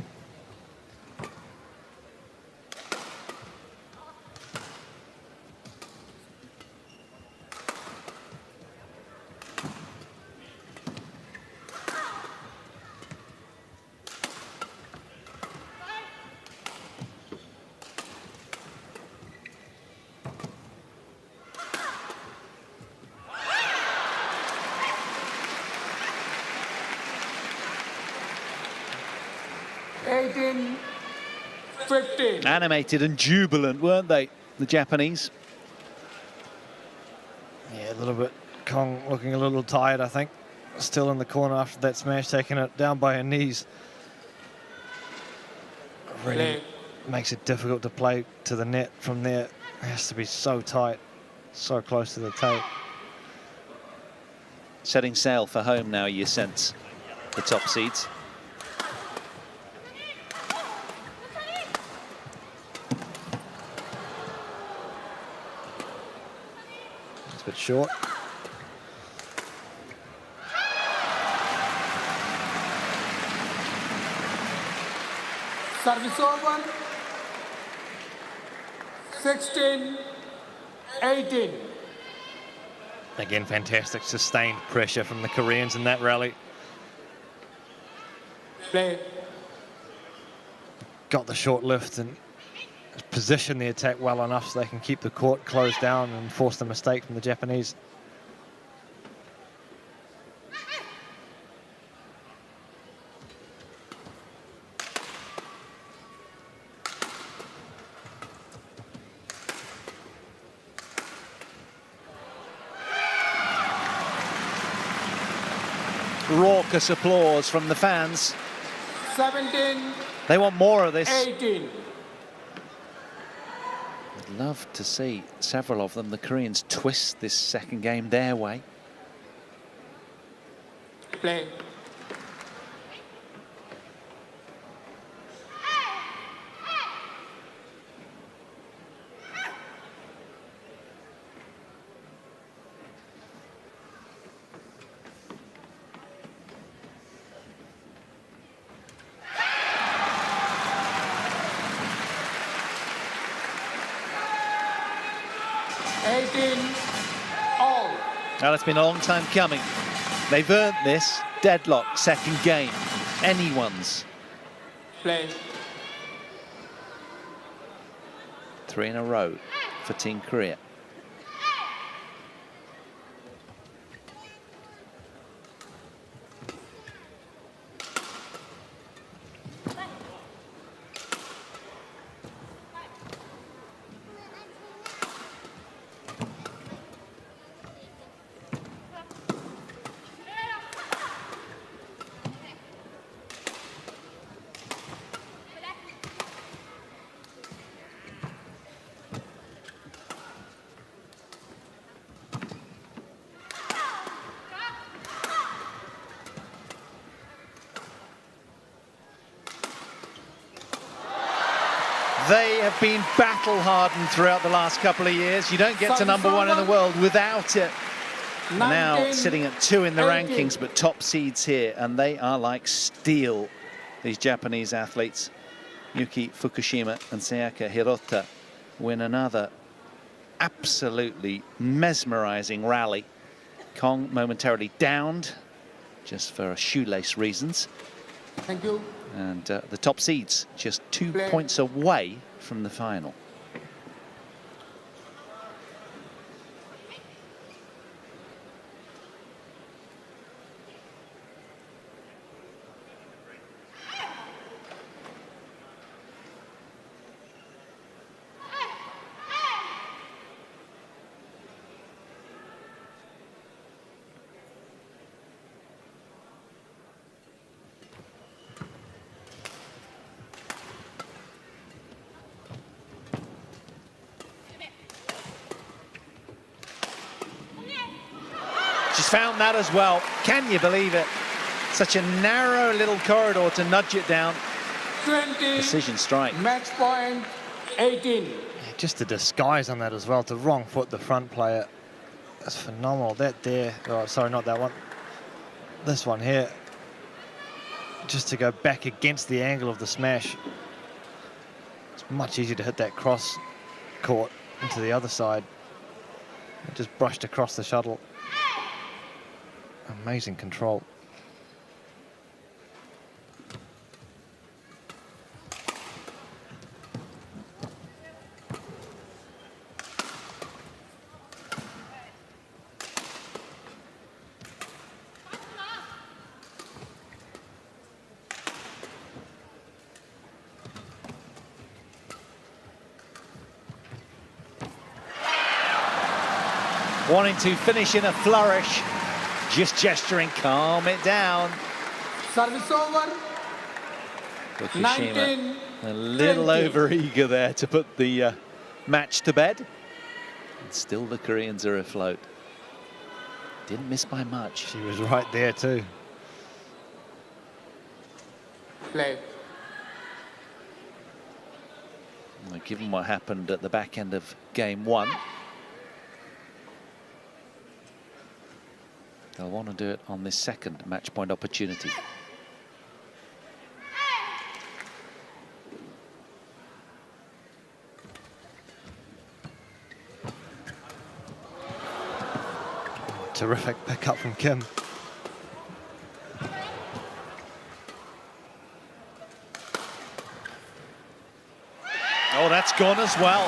18, 15. Animated and jubilant, weren't they, the Japanese? Yeah, a little bit. Kong looking a little tired, I think. Still in the corner after that smash, taking it down by her knees. Really makes it difficult to play to the net from there. It has to be so tight, so close to the tape. Setting sail for home now, you sense, the top seeds. It's a bit short. Service over. 16, 18. Again, fantastic sustained pressure from the Koreans in that rally. Play. Got the short lift and positioned the attack well enough so they can keep the court closed down and force the mistake from the Japanese. Raucous applause from the fans. 17, They want more of this. 18. I'd love to see several of them, the Koreans, twist this second game their way. Play. Well, it's been a long time coming. They've earned this. Deadlock, second game. Anyone's. Play. 3 in a row for Team Korea. They have been battle-hardened throughout the last couple of years. You don't get to #1 in the world without it. Now sitting at 2 in the rankings, but top seeds here, and they are like steel, these Japanese athletes. Yuki, Fukushima and Sayaka Hirota win another absolutely mesmerizing rally. Kong momentarily downed, just for shoelace reasons. Thank you. And the top seeds just 2 points away from the final. She's found that as well. Can you believe it? Such a narrow little corridor to nudge it down. 20. Precision strike. Match point 18. Yeah, just the disguise on that as well, to wrong foot the front player. That's phenomenal. That there, oh, sorry, not that one. This one here. Just to go back against the angle of the smash. It's much easier to hit that cross court into the other side. It just brushed across the shuttle. Amazing control. wanting to finish in a flourish, just gesturing, calm it down. Service over. FUKUSHIMA 19, a little 20. over-eager there to put the match to bed. And still the Koreans are afloat. Didn't miss by much. She was right there too. Play. Well, given what happened at the back end of game one, they'll want to do it on this second match point opportunity. Terrific pickup from Kim. Oh, that's gone as well.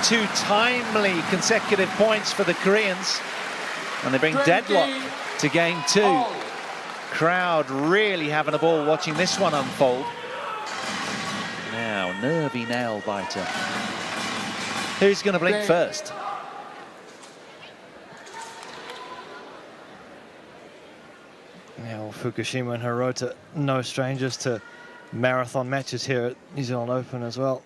2 timely consecutive points for the Koreans. And they bring 20 deadlock to game 2. all. Crowd really having a ball watching this one unfold. Now, nervy nail biter. Who's going to blink Play. first? Yeah, well, FUKUSHIMA and HIROTA, no strangers to marathon matches here at New Zealand Open as well.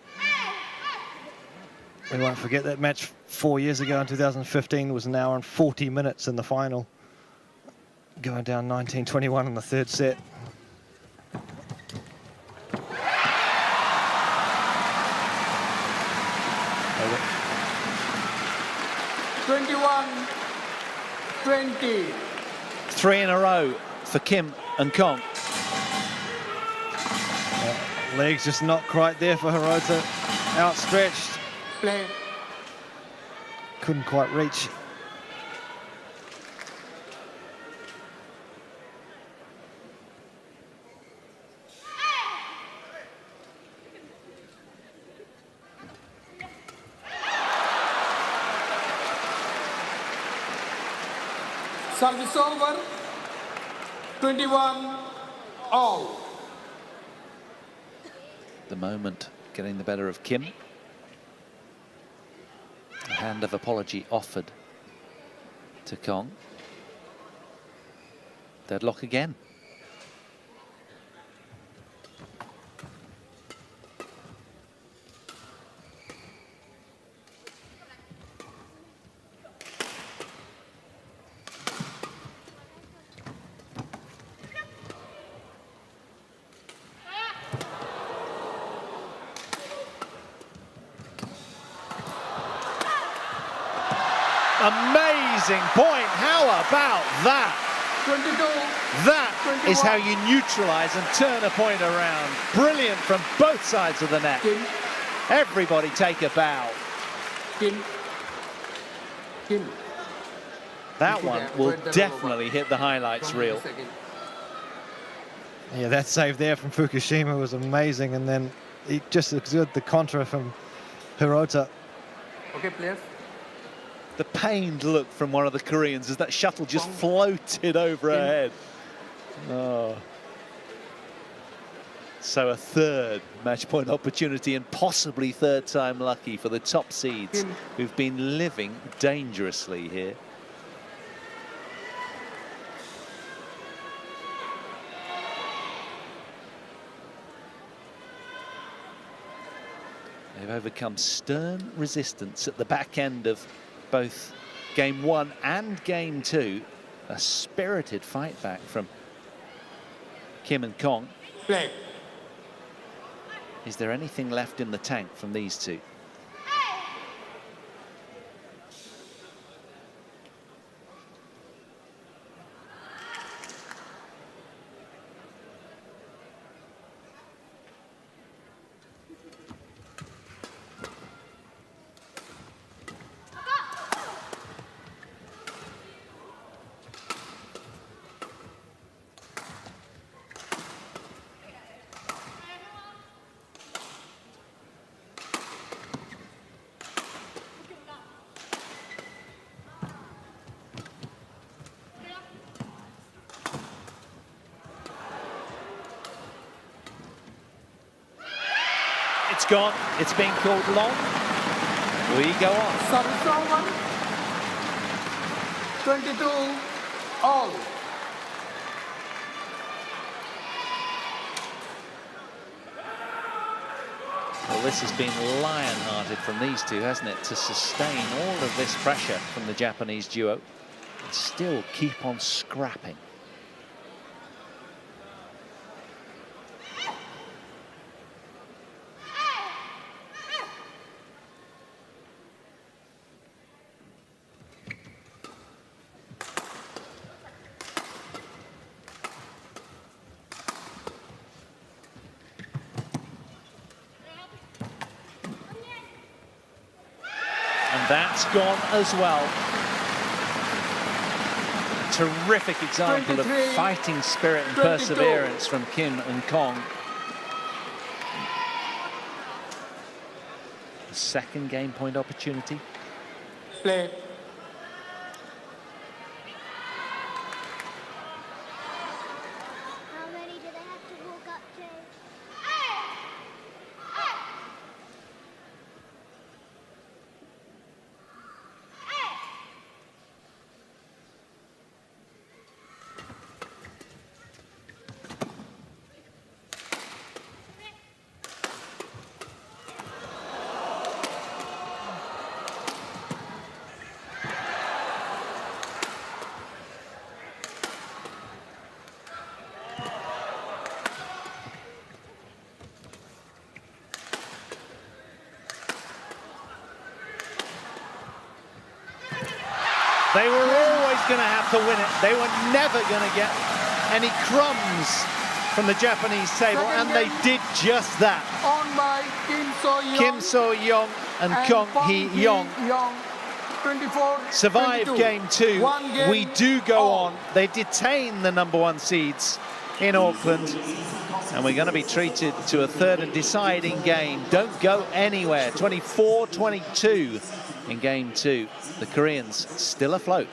We won't forget that match 4 years ago in 2015 was an hour and 40 minutes in the final, going down 19-21 in the third set. Okay. 21-20. 3 in a row for Kim and Kong. Legs just not quite there for HIROTA. Outstretched. Play. Couldn't quite reach. Service over. 21 all. The moment getting the better of Kim. A hand of apology offered to Kong. Deadlock again. Amazing point. How about that? 22. That is how you neutralize and turn a point around. Brilliant from both sides of the net. Kim. Everybody take a bow. Kim. Kim. That one will definitely hit the highlights reel. Yeah, that save there from FUKUSHIMA was amazing, and then he just exerted the contra from HIROTA. Okay, players. The pained look from one of the Koreans as that shuttle just floated over her head. Oh. So a third match point opportunity and possibly third time lucky for the top seeds who've been living dangerously here. They've overcome stern resistance at the back end of both game 1 and game 2. A spirited fight back from Kim and Kong. Play. Is there anything left in the tank from these two? It's gone. It's been called long. We go on. Service over. 22 all. Well, this has been lion-hearted from these two, hasn't it, to sustain all of this pressure from the Japanese duo and still keep on scrapping. That's gone as well. A terrific example of fighting spirit and perseverance from Kim and Kong. The second game point opportunity. Play. How many do they have to walk up to? They were always going to have to win it. They were never going to get any crumbs from the Japanese table, and they did just that. On by Kim So-young and Kong Hee-young survived game two. We do go on. They detain the #1 seeds in Auckland, and we're going to be treated to a third and deciding game. Don't go anywhere. 24-22 in game two. The Koreans still afloat.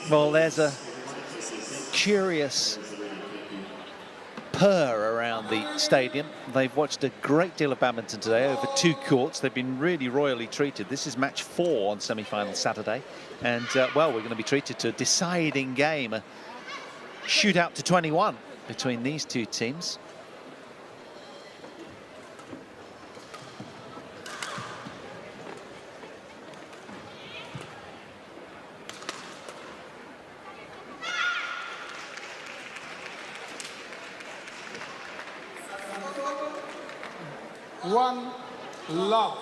Well, there's a curious purr around the stadium. They've watched a great deal of badminton today over 2 courts. They've been really royally treated. This is match 4 on semi-final Saturday. And, well, we're going to be treated to a deciding game, a shootout to 21 between these two teams. One love.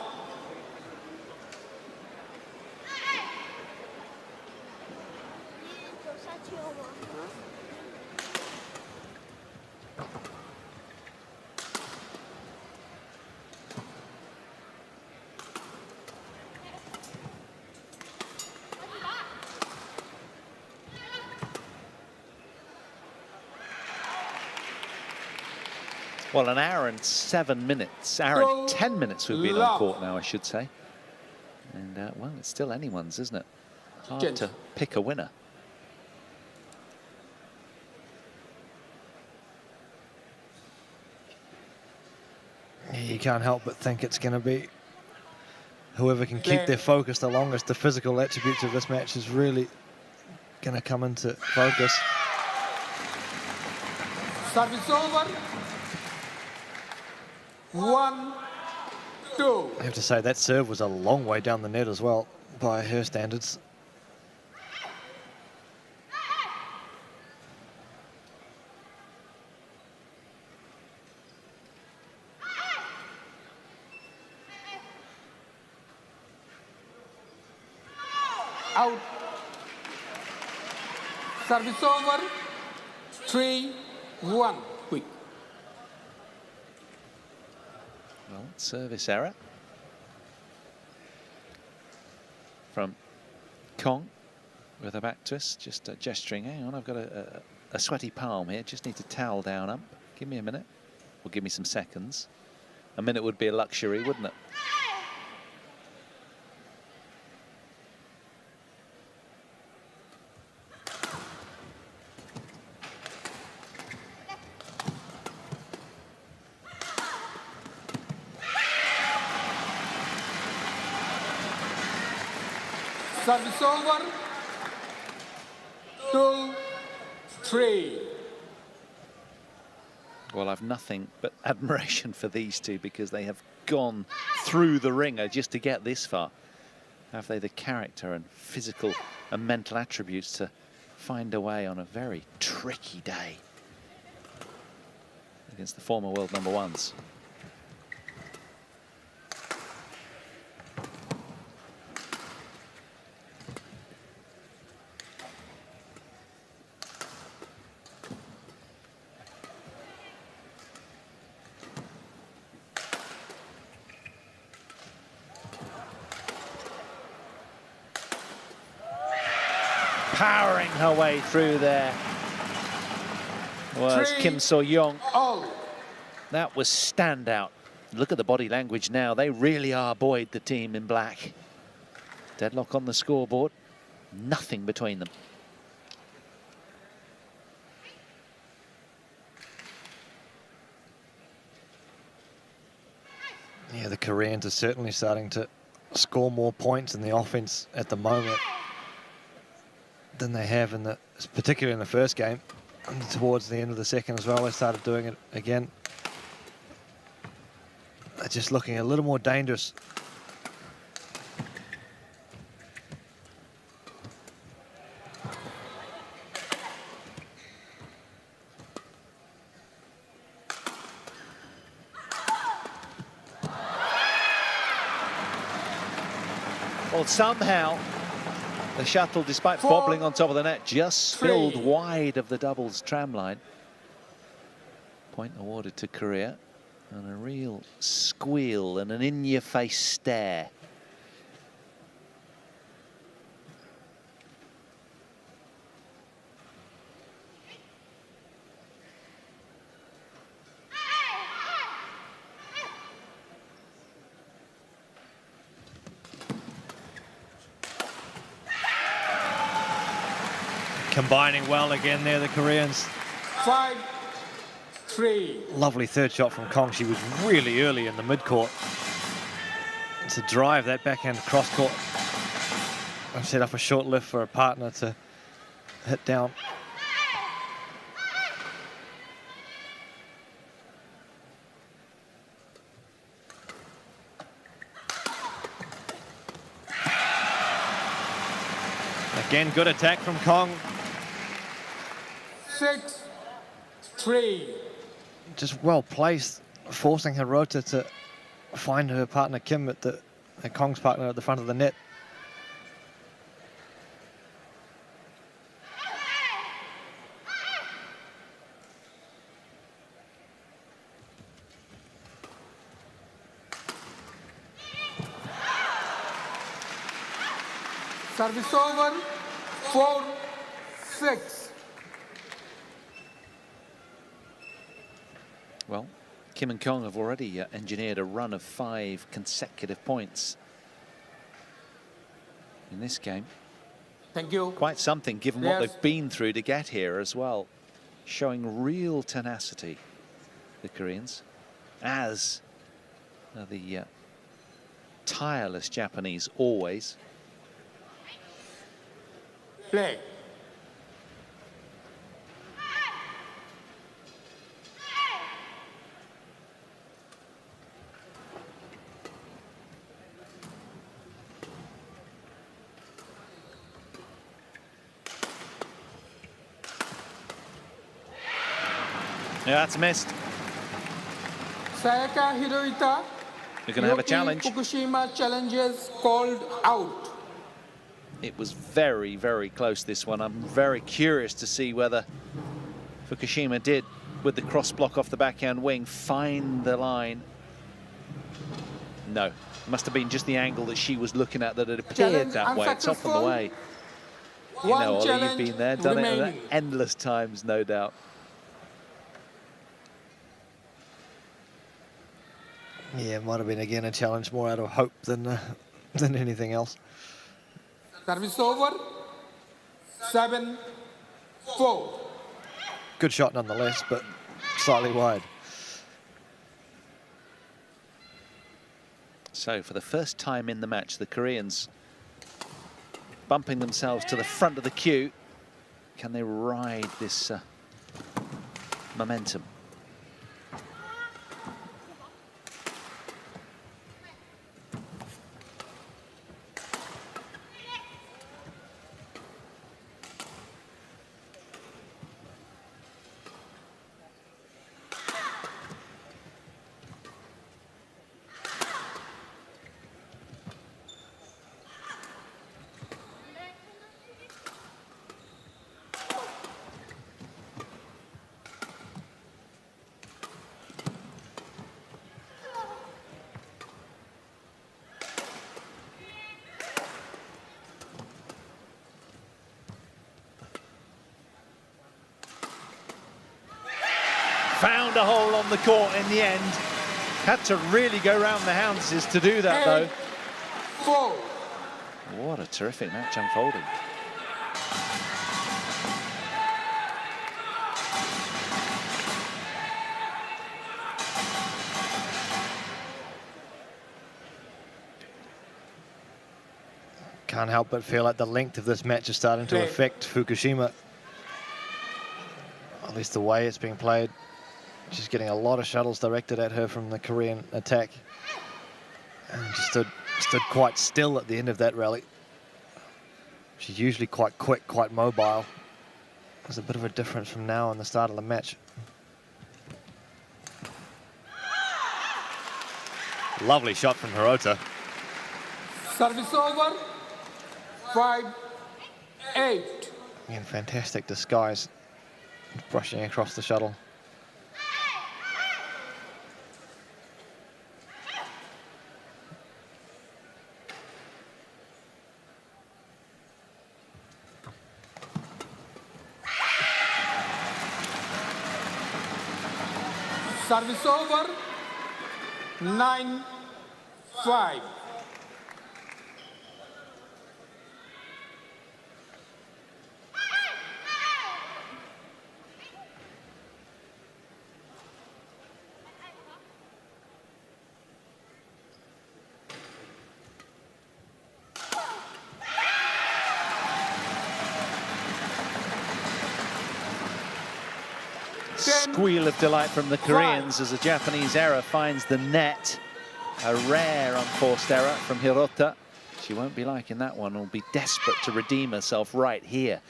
Well, an hour and 7 minutes, hour and 10 minutes we've been on court now, I should say. And, well, it's still anyone's, isn't it? Hard to pick a winner. Yeah, you can't help but think it's going to be whoever can keep their focus the longest. The physical attributes of this match is really going to come into focus. Service over. 1, 2. I have to say that serve was a long way down the net as well by her standards. Out. Service over. 3, 1. Quick. Well, service error from Kong with a back twist, just gesturing. Hang on, I've got a sweaty palm here. Just need to towel down up. Give me a minute. Or give me some seconds. A minute would be a luxury, wouldn't it? Service over. 2, 3. Well, I've nothing but admiration for these two because they have gone through the ringer just to get this far. Have they the character and physical and mental attributes to find a way on a very tricky day against the former world #1s? Powering her way through there was Kim So-young. That was standout. Look at the body language now. They really are buoyed, the team in black. Deadlock on the scoreboard. Nothing between them. Yeah, the Koreans are certainly starting to score more points in the offense at the moment than they have in the, particularly in the first game. And towards the end of the second as well, they started doing it again. They're just looking a little more dangerous. Well, somehow the shuttle, despite bobbling on top of the net, just spilled wide of the doubles tram line. Point awarded to Korea. And a real squeal and an in-your-face stare. Combining well again there, the Koreans. 5, 3. Lovely third shot from Kong. She was really early in the mid-court to drive that backhand cross-court and set up a short lift for a partner to hit down. Again, good attack from Kong. 6, 3. Just well placed, forcing HIROTA to find her partner Kim at Kong's partner at the front of the net. Service over. 4, 6. Well, Kim and Kong have already engineered a run of 5 consecutive points in this game. Thank you. Quite something given what Yes. they've been through to get here as well. Showing real tenacity, the Koreans, as the tireless Japanese always. Play. Yeah, that's missed. Sayaka HIROTA. We're going to have a Yuki challenge. FUKUSHIMA challenges called out. It was very, very close, this one. I'm very curious to see whether Fukushima did, with the cross block off the backhand wing, find the line. No, it must have been just the angle that she was looking at that it appeared Challenge that way. It's off on the unsuccessful. way. You One know, Ollie, you've challenge been there, done remaining. it endless times, no doubt. Yeah, it might have been again a challenge more out of hope than anything else. Service over. 7-4. Good shot nonetheless, but slightly wide. So for the first time in the match, the Koreans bumping themselves to the front of the queue. Can they ride this momentum? Found a hole on the court in the end. Had to really go round the houses to do that, though. 4. What a terrific match unfolding. Can't help but feel like the length of this match is starting to affect Fukushima. At least the way it's being played. She's getting a lot of shuttles directed at her from the Korean attack. And she stood quite still at the end of that rally. She's usually quite quick, quite mobile. There's a bit of a difference from now and the start of the match. Lovely shot from HIROTA. Service over. 5-8. Again, fantastic disguise. Brushing across the shuttle. Service over. 9-5. Squeal of delight from the Koreans as a Japanese error finds the net. A rare unforced error from HIROTA. She won't be liking that one. Will be desperate to redeem herself right here.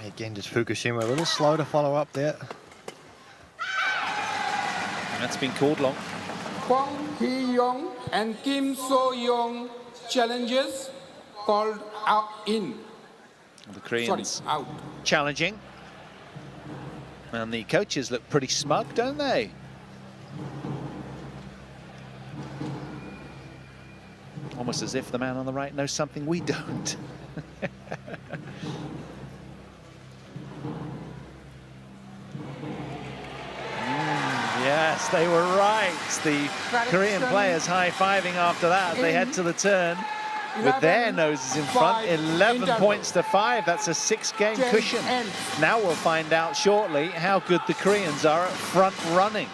Again, just Fukushima a little slow to follow up there. That's been called long. Kwang Hee-young and Kim So-young challenges called out in. The Koreans Sorry, out. challenging. And the coaches look pretty smug, don't they? Almost as if the man on the right knows something we don't. Yes, they were right. The Korean players high-fiving after that as they head to the turn with their noses in front. 11 points to 5. That's a 6-game cushion. Now we'll find out shortly how good the Koreans are at front running.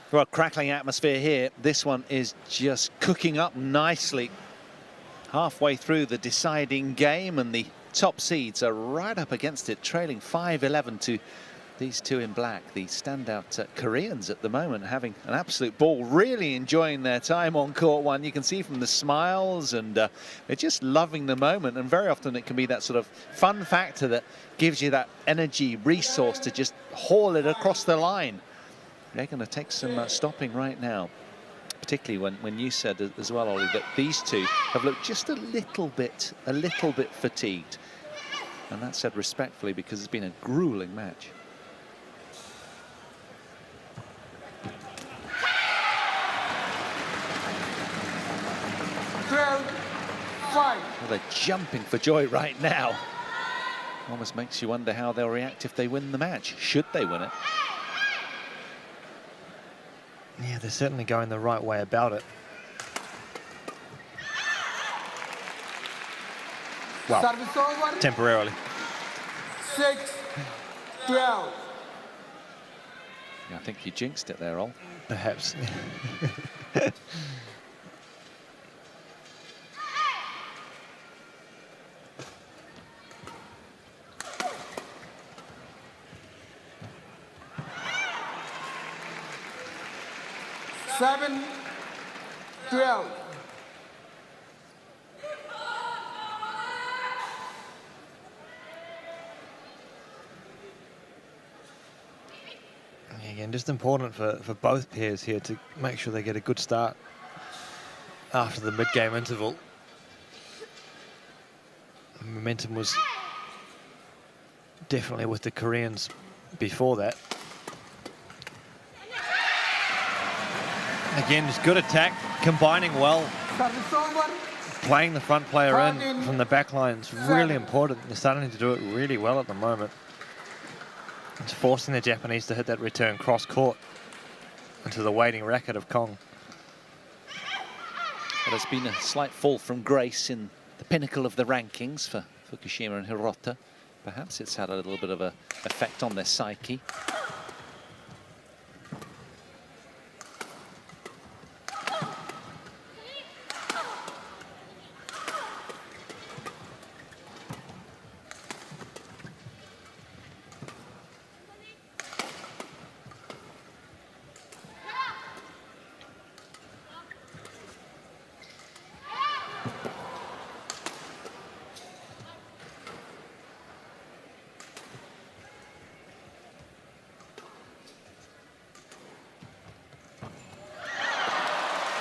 Well, crackling atmosphere here. This one is just cooking up nicely. Halfway through the deciding game, and the top seeds are right up against it, trailing 5-11 to these two in black. The standout Koreans at the moment having an absolute ball, really enjoying their time on court one. You can see from the smiles, and they're just loving the moment. And very often it can be that sort of fun factor that gives you that energy resource to just haul it across the line. They're going to take some stopping right now, particularly when you said as well, Ollie, that these two have looked just a little bit fatigued. And that's said respectfully, because it's been a grueling match. Well, they're jumping for joy right now. Almost makes you wonder how they'll react if they win the match, should they win it. Yeah, they're certainly going the right way about it. Well, temporarily. 6-12. Yeah, I think you jinxed it there, Ol. Perhaps. Seven, 12. Again, just important for both pairs here to make sure they get a good start after the mid-game interval. Momentum was definitely with the Koreans before that. Again, just good attack, combining well. Playing the front player in from the back line is really important. They're starting to do it really well at the moment. It's forcing the Japanese to hit that return cross-court into the waiting racket of Kong. Well, there's been a slight fall from grace in the pinnacle of the rankings for Fukushima and Hirota. Perhaps it's had a little bit of an effect on their psyche.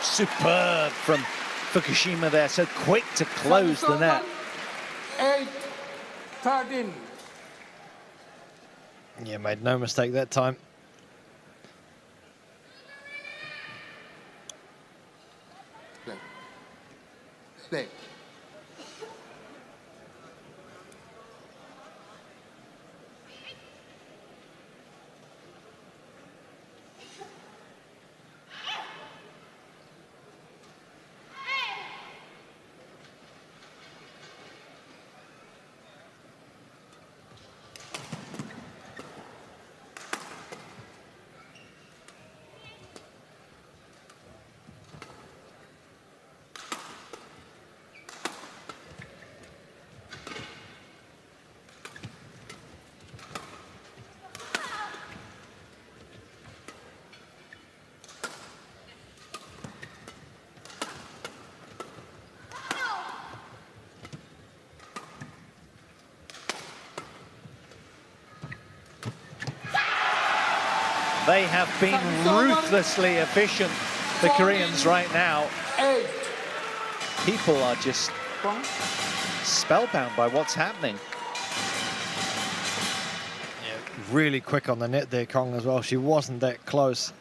Superb from Fukushima there, so quick to close the net. 8-13. Yeah, made no mistake that time. Play. They have been ruthlessly efficient, the Koreans, right now. 8. People are just spellbound by what's happening. Yeah, really quick on the net there, Kong, as well. She wasn't that close.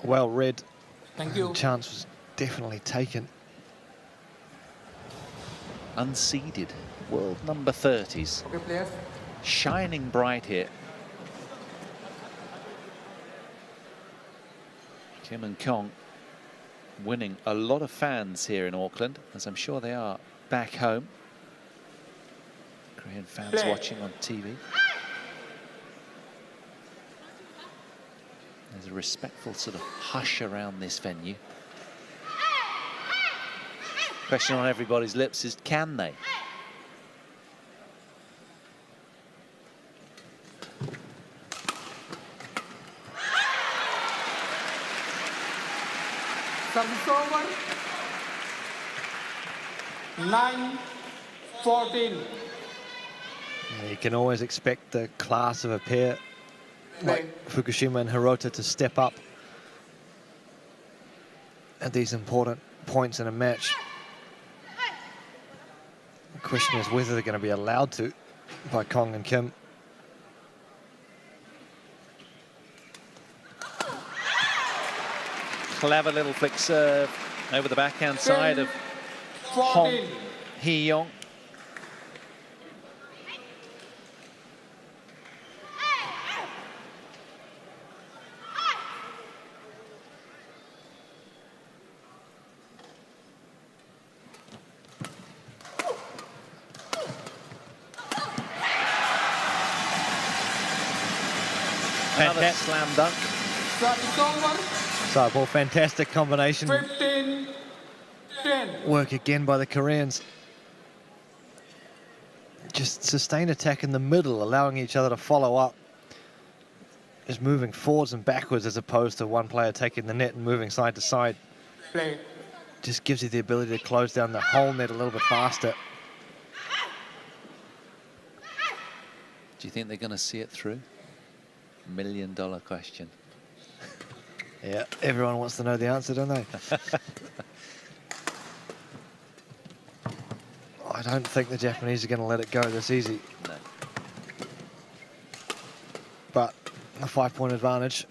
Well read. Thank you. The chance was definitely taken. Unseeded world number 30s. Okay, players. Shining bright here. Kim and Kong winning a lot of fans here in Auckland, as I'm sure they are back home. Korean fans watching on TV. There's a respectful sort of hush around this venue. Question on everybody's lips is, can they? Service over. 9-14. You can always expect the class of a pair like Fukushima and HIROTA to step up at these important points in a match. The question is whether they're going to be allowed to by Kong and Kim. Clever little flick serve over the backhand side of Hong Hee-young. Another slam dunk. So, well, fantastic combination. 15-10. Work again by the Koreans. Just sustained attack in the middle, allowing each other to follow up. Just moving forwards and backwards as opposed to one player taking the net and moving side to side. Play. Just gives you the ability to close down the whole net a little bit faster. Do you think they're going to see it through? $1 million question. Yeah, everyone wants to know the answer, don't they? I don't think the Japanese are going to let it go this easy. No. But a 5-point advantage.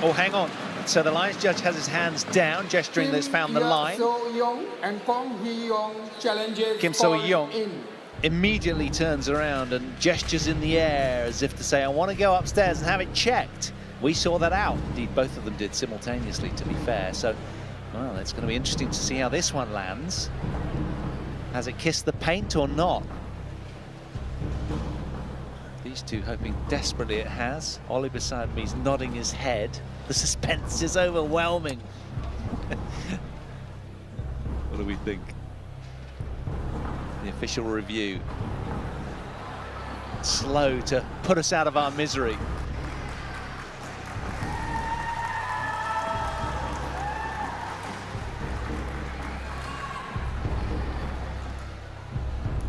Oh, hang on. So the lines judge has his hands down, gesturing that he's found the line. Yeong and Kong Hee-young challenges. Kim So-young immediately turns around and gestures in the air as if to say, I want to go upstairs and have it checked. We saw that out. Indeed, both of them did simultaneously, to be fair. So, well, it's going to be interesting to see how this one lands. Has it kissed the paint or not? These two hoping desperately it has. Ollie beside me is nodding his head. The suspense is overwhelming. What do we think? The official review. Slow to put us out of our misery.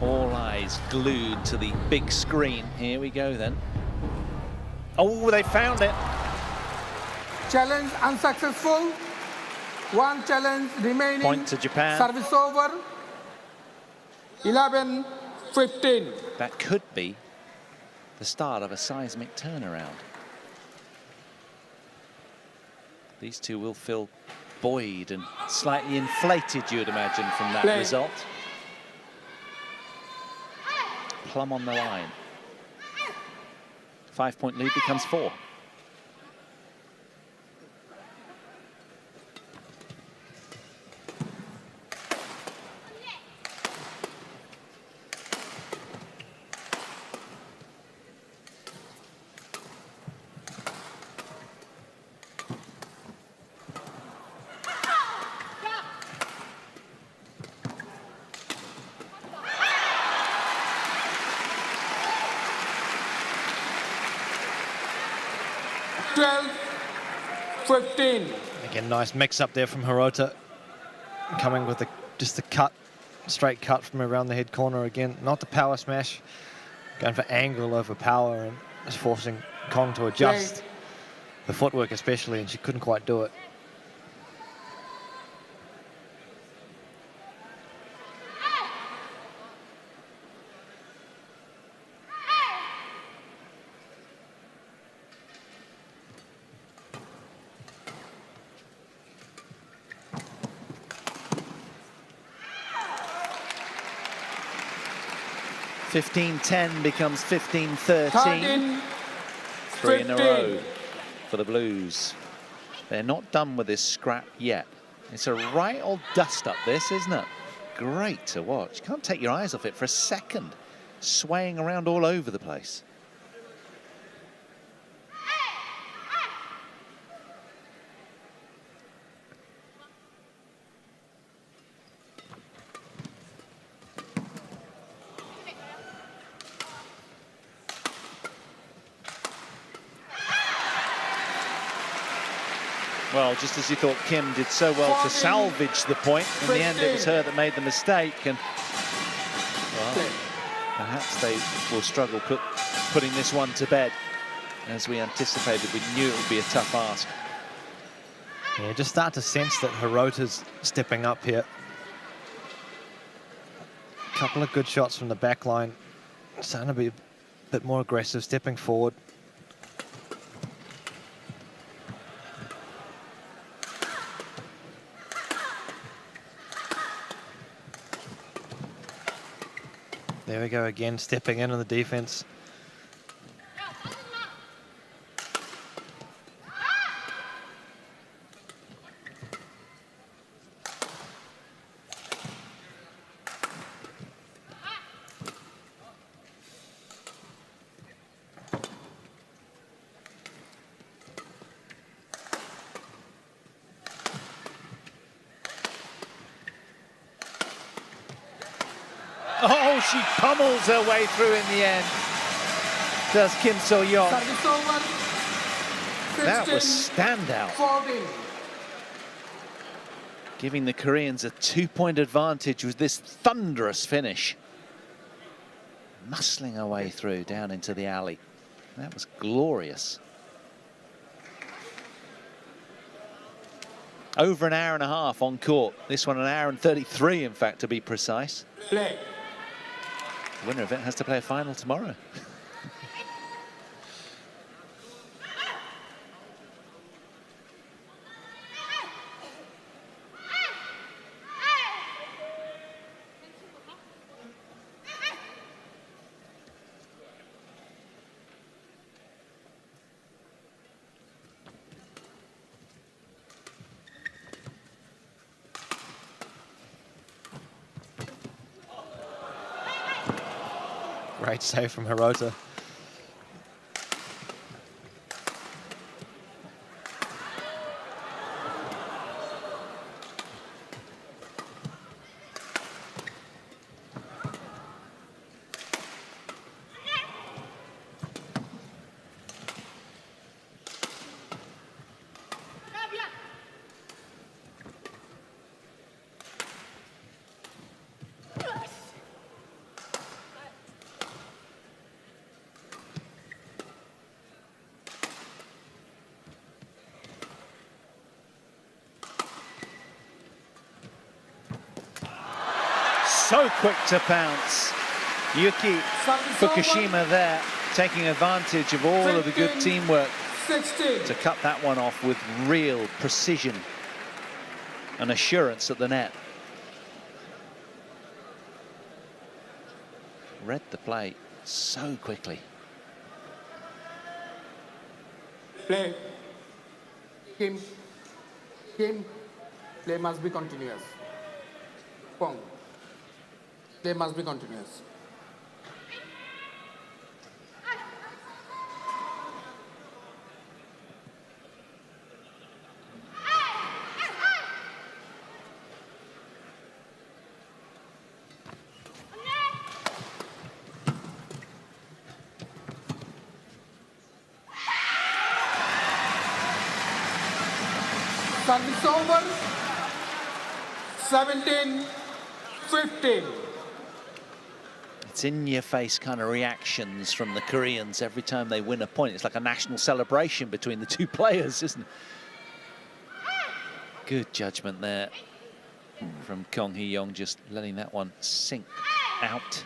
All eyes glued to the big screen. Here we go then. Oh, they found it. Challenge unsuccessful. One challenge remaining. Point to Japan. Service over. 11-15. That could be the start of a seismic turnaround. These two will feel buoyed and slightly inflated, you would imagine, from that result. Plumb on the line. 5-point lead becomes 4. Again, nice mix up there from HIROTA, coming with the just the cut, straight cut from around the head corner again. Not the power smash, going for angle over power and just forcing Kong to adjust. The footwork especially, and she couldn't quite do it. (15-10) becomes 15-13. 3 in a row for the Blues. They're not done with this scrap yet. It's a right old dust-up, this, isn't it? Great to watch. Can't take your eyes off it for a second. Swaying around all over the place. Well, just as you thought Kim did so well to salvage the point, in the end it was her that made the mistake, and well, perhaps they will struggle putting this one to bed. As we anticipated, we knew it would be a tough ask. Yeah, just start to sense that HIROTA's stepping up here. A couple of good shots from the back line. Starting to be a bit more aggressive, stepping forward. There we go again, stepping in on the defense. Oh, she pummels her way through in the end. Does Kim So-young. That was standout. 14. Giving the Koreans a 2-point advantage with this thunderous finish. Muscling her way through down into the alley. That was glorious. Over an hour and a half on court. This one an hour and 33, in fact, to be precise. Play. The winner of it has to play a final tomorrow. Great save from HIROTA. So quick to pounce. Yuki FUKUSHIMA there, taking advantage of all of the good teamwork 16. to cut that one off with real precision and assurance at the net. Read the play so quickly. Play. Kim. Play must be continuous. Pong. Play must be continuous. Service over. 17. 15. It's in-your-face kind of reactions from the Koreans every time they win a point. It's like a national celebration between the two players, isn't it? Good judgment there from Kong Hee-young, just letting that one sink out.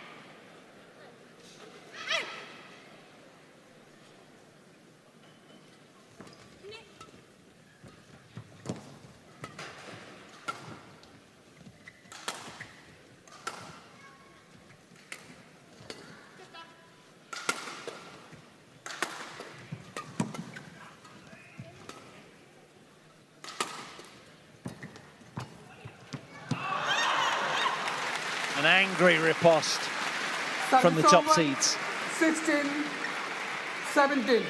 An angry riposte from the top seeds. 16, 17.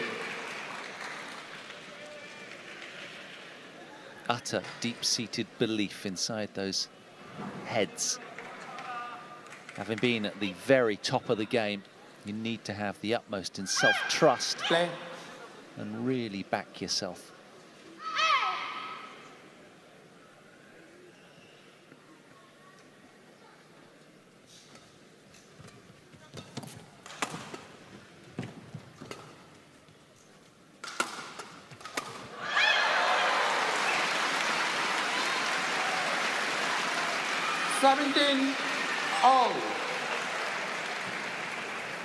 Utter deep-seated belief inside those heads. Having been at the very top of the game, you need to have the utmost in self-trust Play. and really back yourself.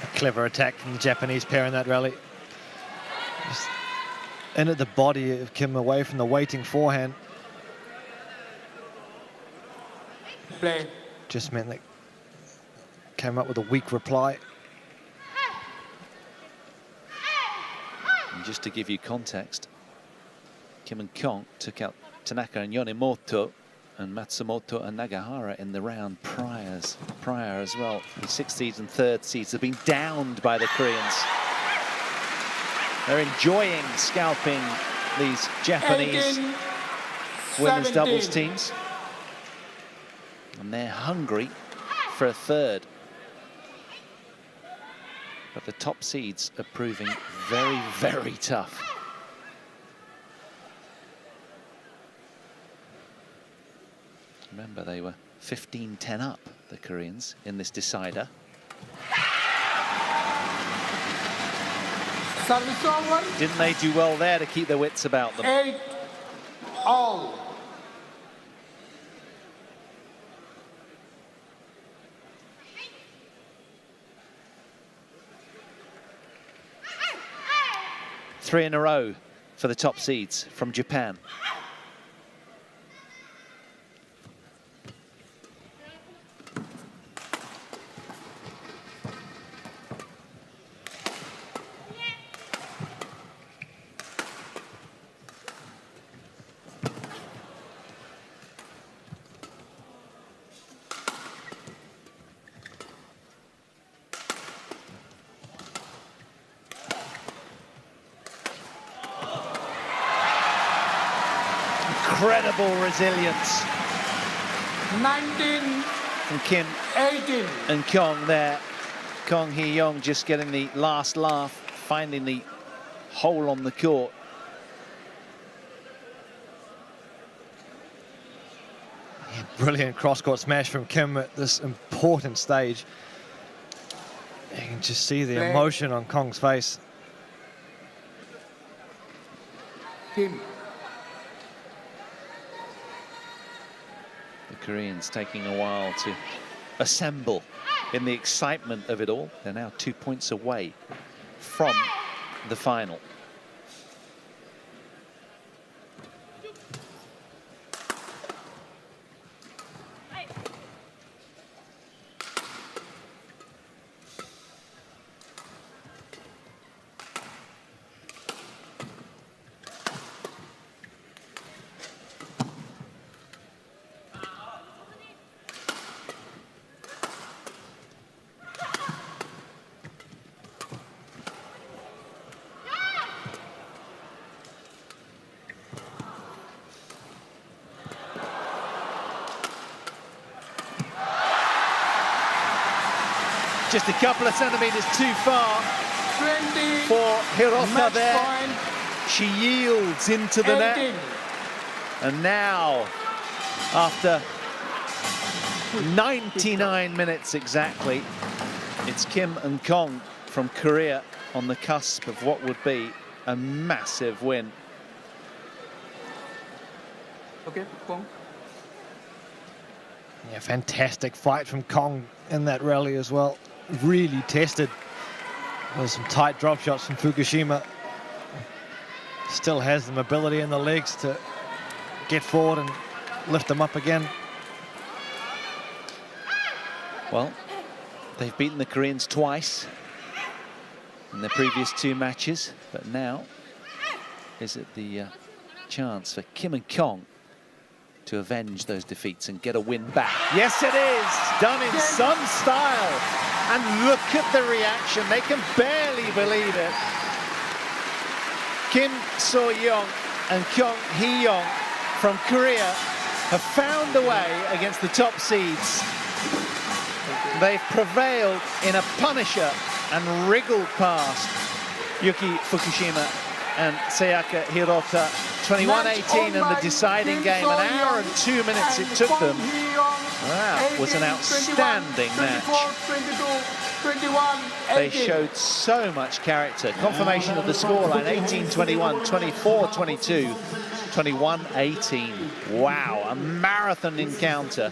A clever attack from the Japanese pair in that rally. Just entered the body of Kim away from the waiting forehand. Play. Just meant that came up with a weak reply. And just to give you context, Kim and Kong took out Tanaka and Yonemoto and Matsumoto and Nagahara in the round prior as well. The 6th seeds and 3rd seeds have been downed by the Koreans. They're enjoying scalping these Japanese 18, women's 17. doubles teams. And they're hungry for a 3rd. But the top seeds are proving very, very tough. Remember, they were 15-10 up, the Koreans, in this decider. Service over. Didn't they do well there to keep their wits about them? 8-all. Three in a row for the top seeds from Japan. Incredible resilience 19, from Kim 18. and Kong there. Kong Hee-young just getting the last laugh, finding the hole on the court. Yeah, brilliant cross-court smash from Kim at this important stage. You can just see the emotion on Kong's face. Kim. The Koreans taking a while to assemble in the excitement of it all. They're now 2 points away from the final. Just a couple of centimeters too far 20. for HIROTA Match there. point. She yields into the 18. net. And now, after 99 minutes exactly. It's Kim and Kong from Korea on the cusp of what would be a massive win. Okay, Kong. Yeah, fantastic fight from Kong in that rally as well. Really tested. There's some tight drop shots from Fukushima. Still has the mobility in the legs to get forward and lift them up again. Well, they've beaten the Koreans twice in their previous 2 matches, but now is it the chance for Kim and Kong to avenge those defeats and get a win back? Yes, it is! Done in some style. And look at the reaction. They can barely believe it. Kim So-yeong and Kyung Hee-young from Korea have found a way against the top seeds. They've prevailed in a punisher and wriggled past Yuki Fukushima and Sayaka Hirota. 21-18 in the deciding game. An hour and 2 minutes it took them. That was an outstanding match. They showed so much character. Confirmation of the scoreline: 18-21, 24-22, 21-18. Wow, a marathon encounter.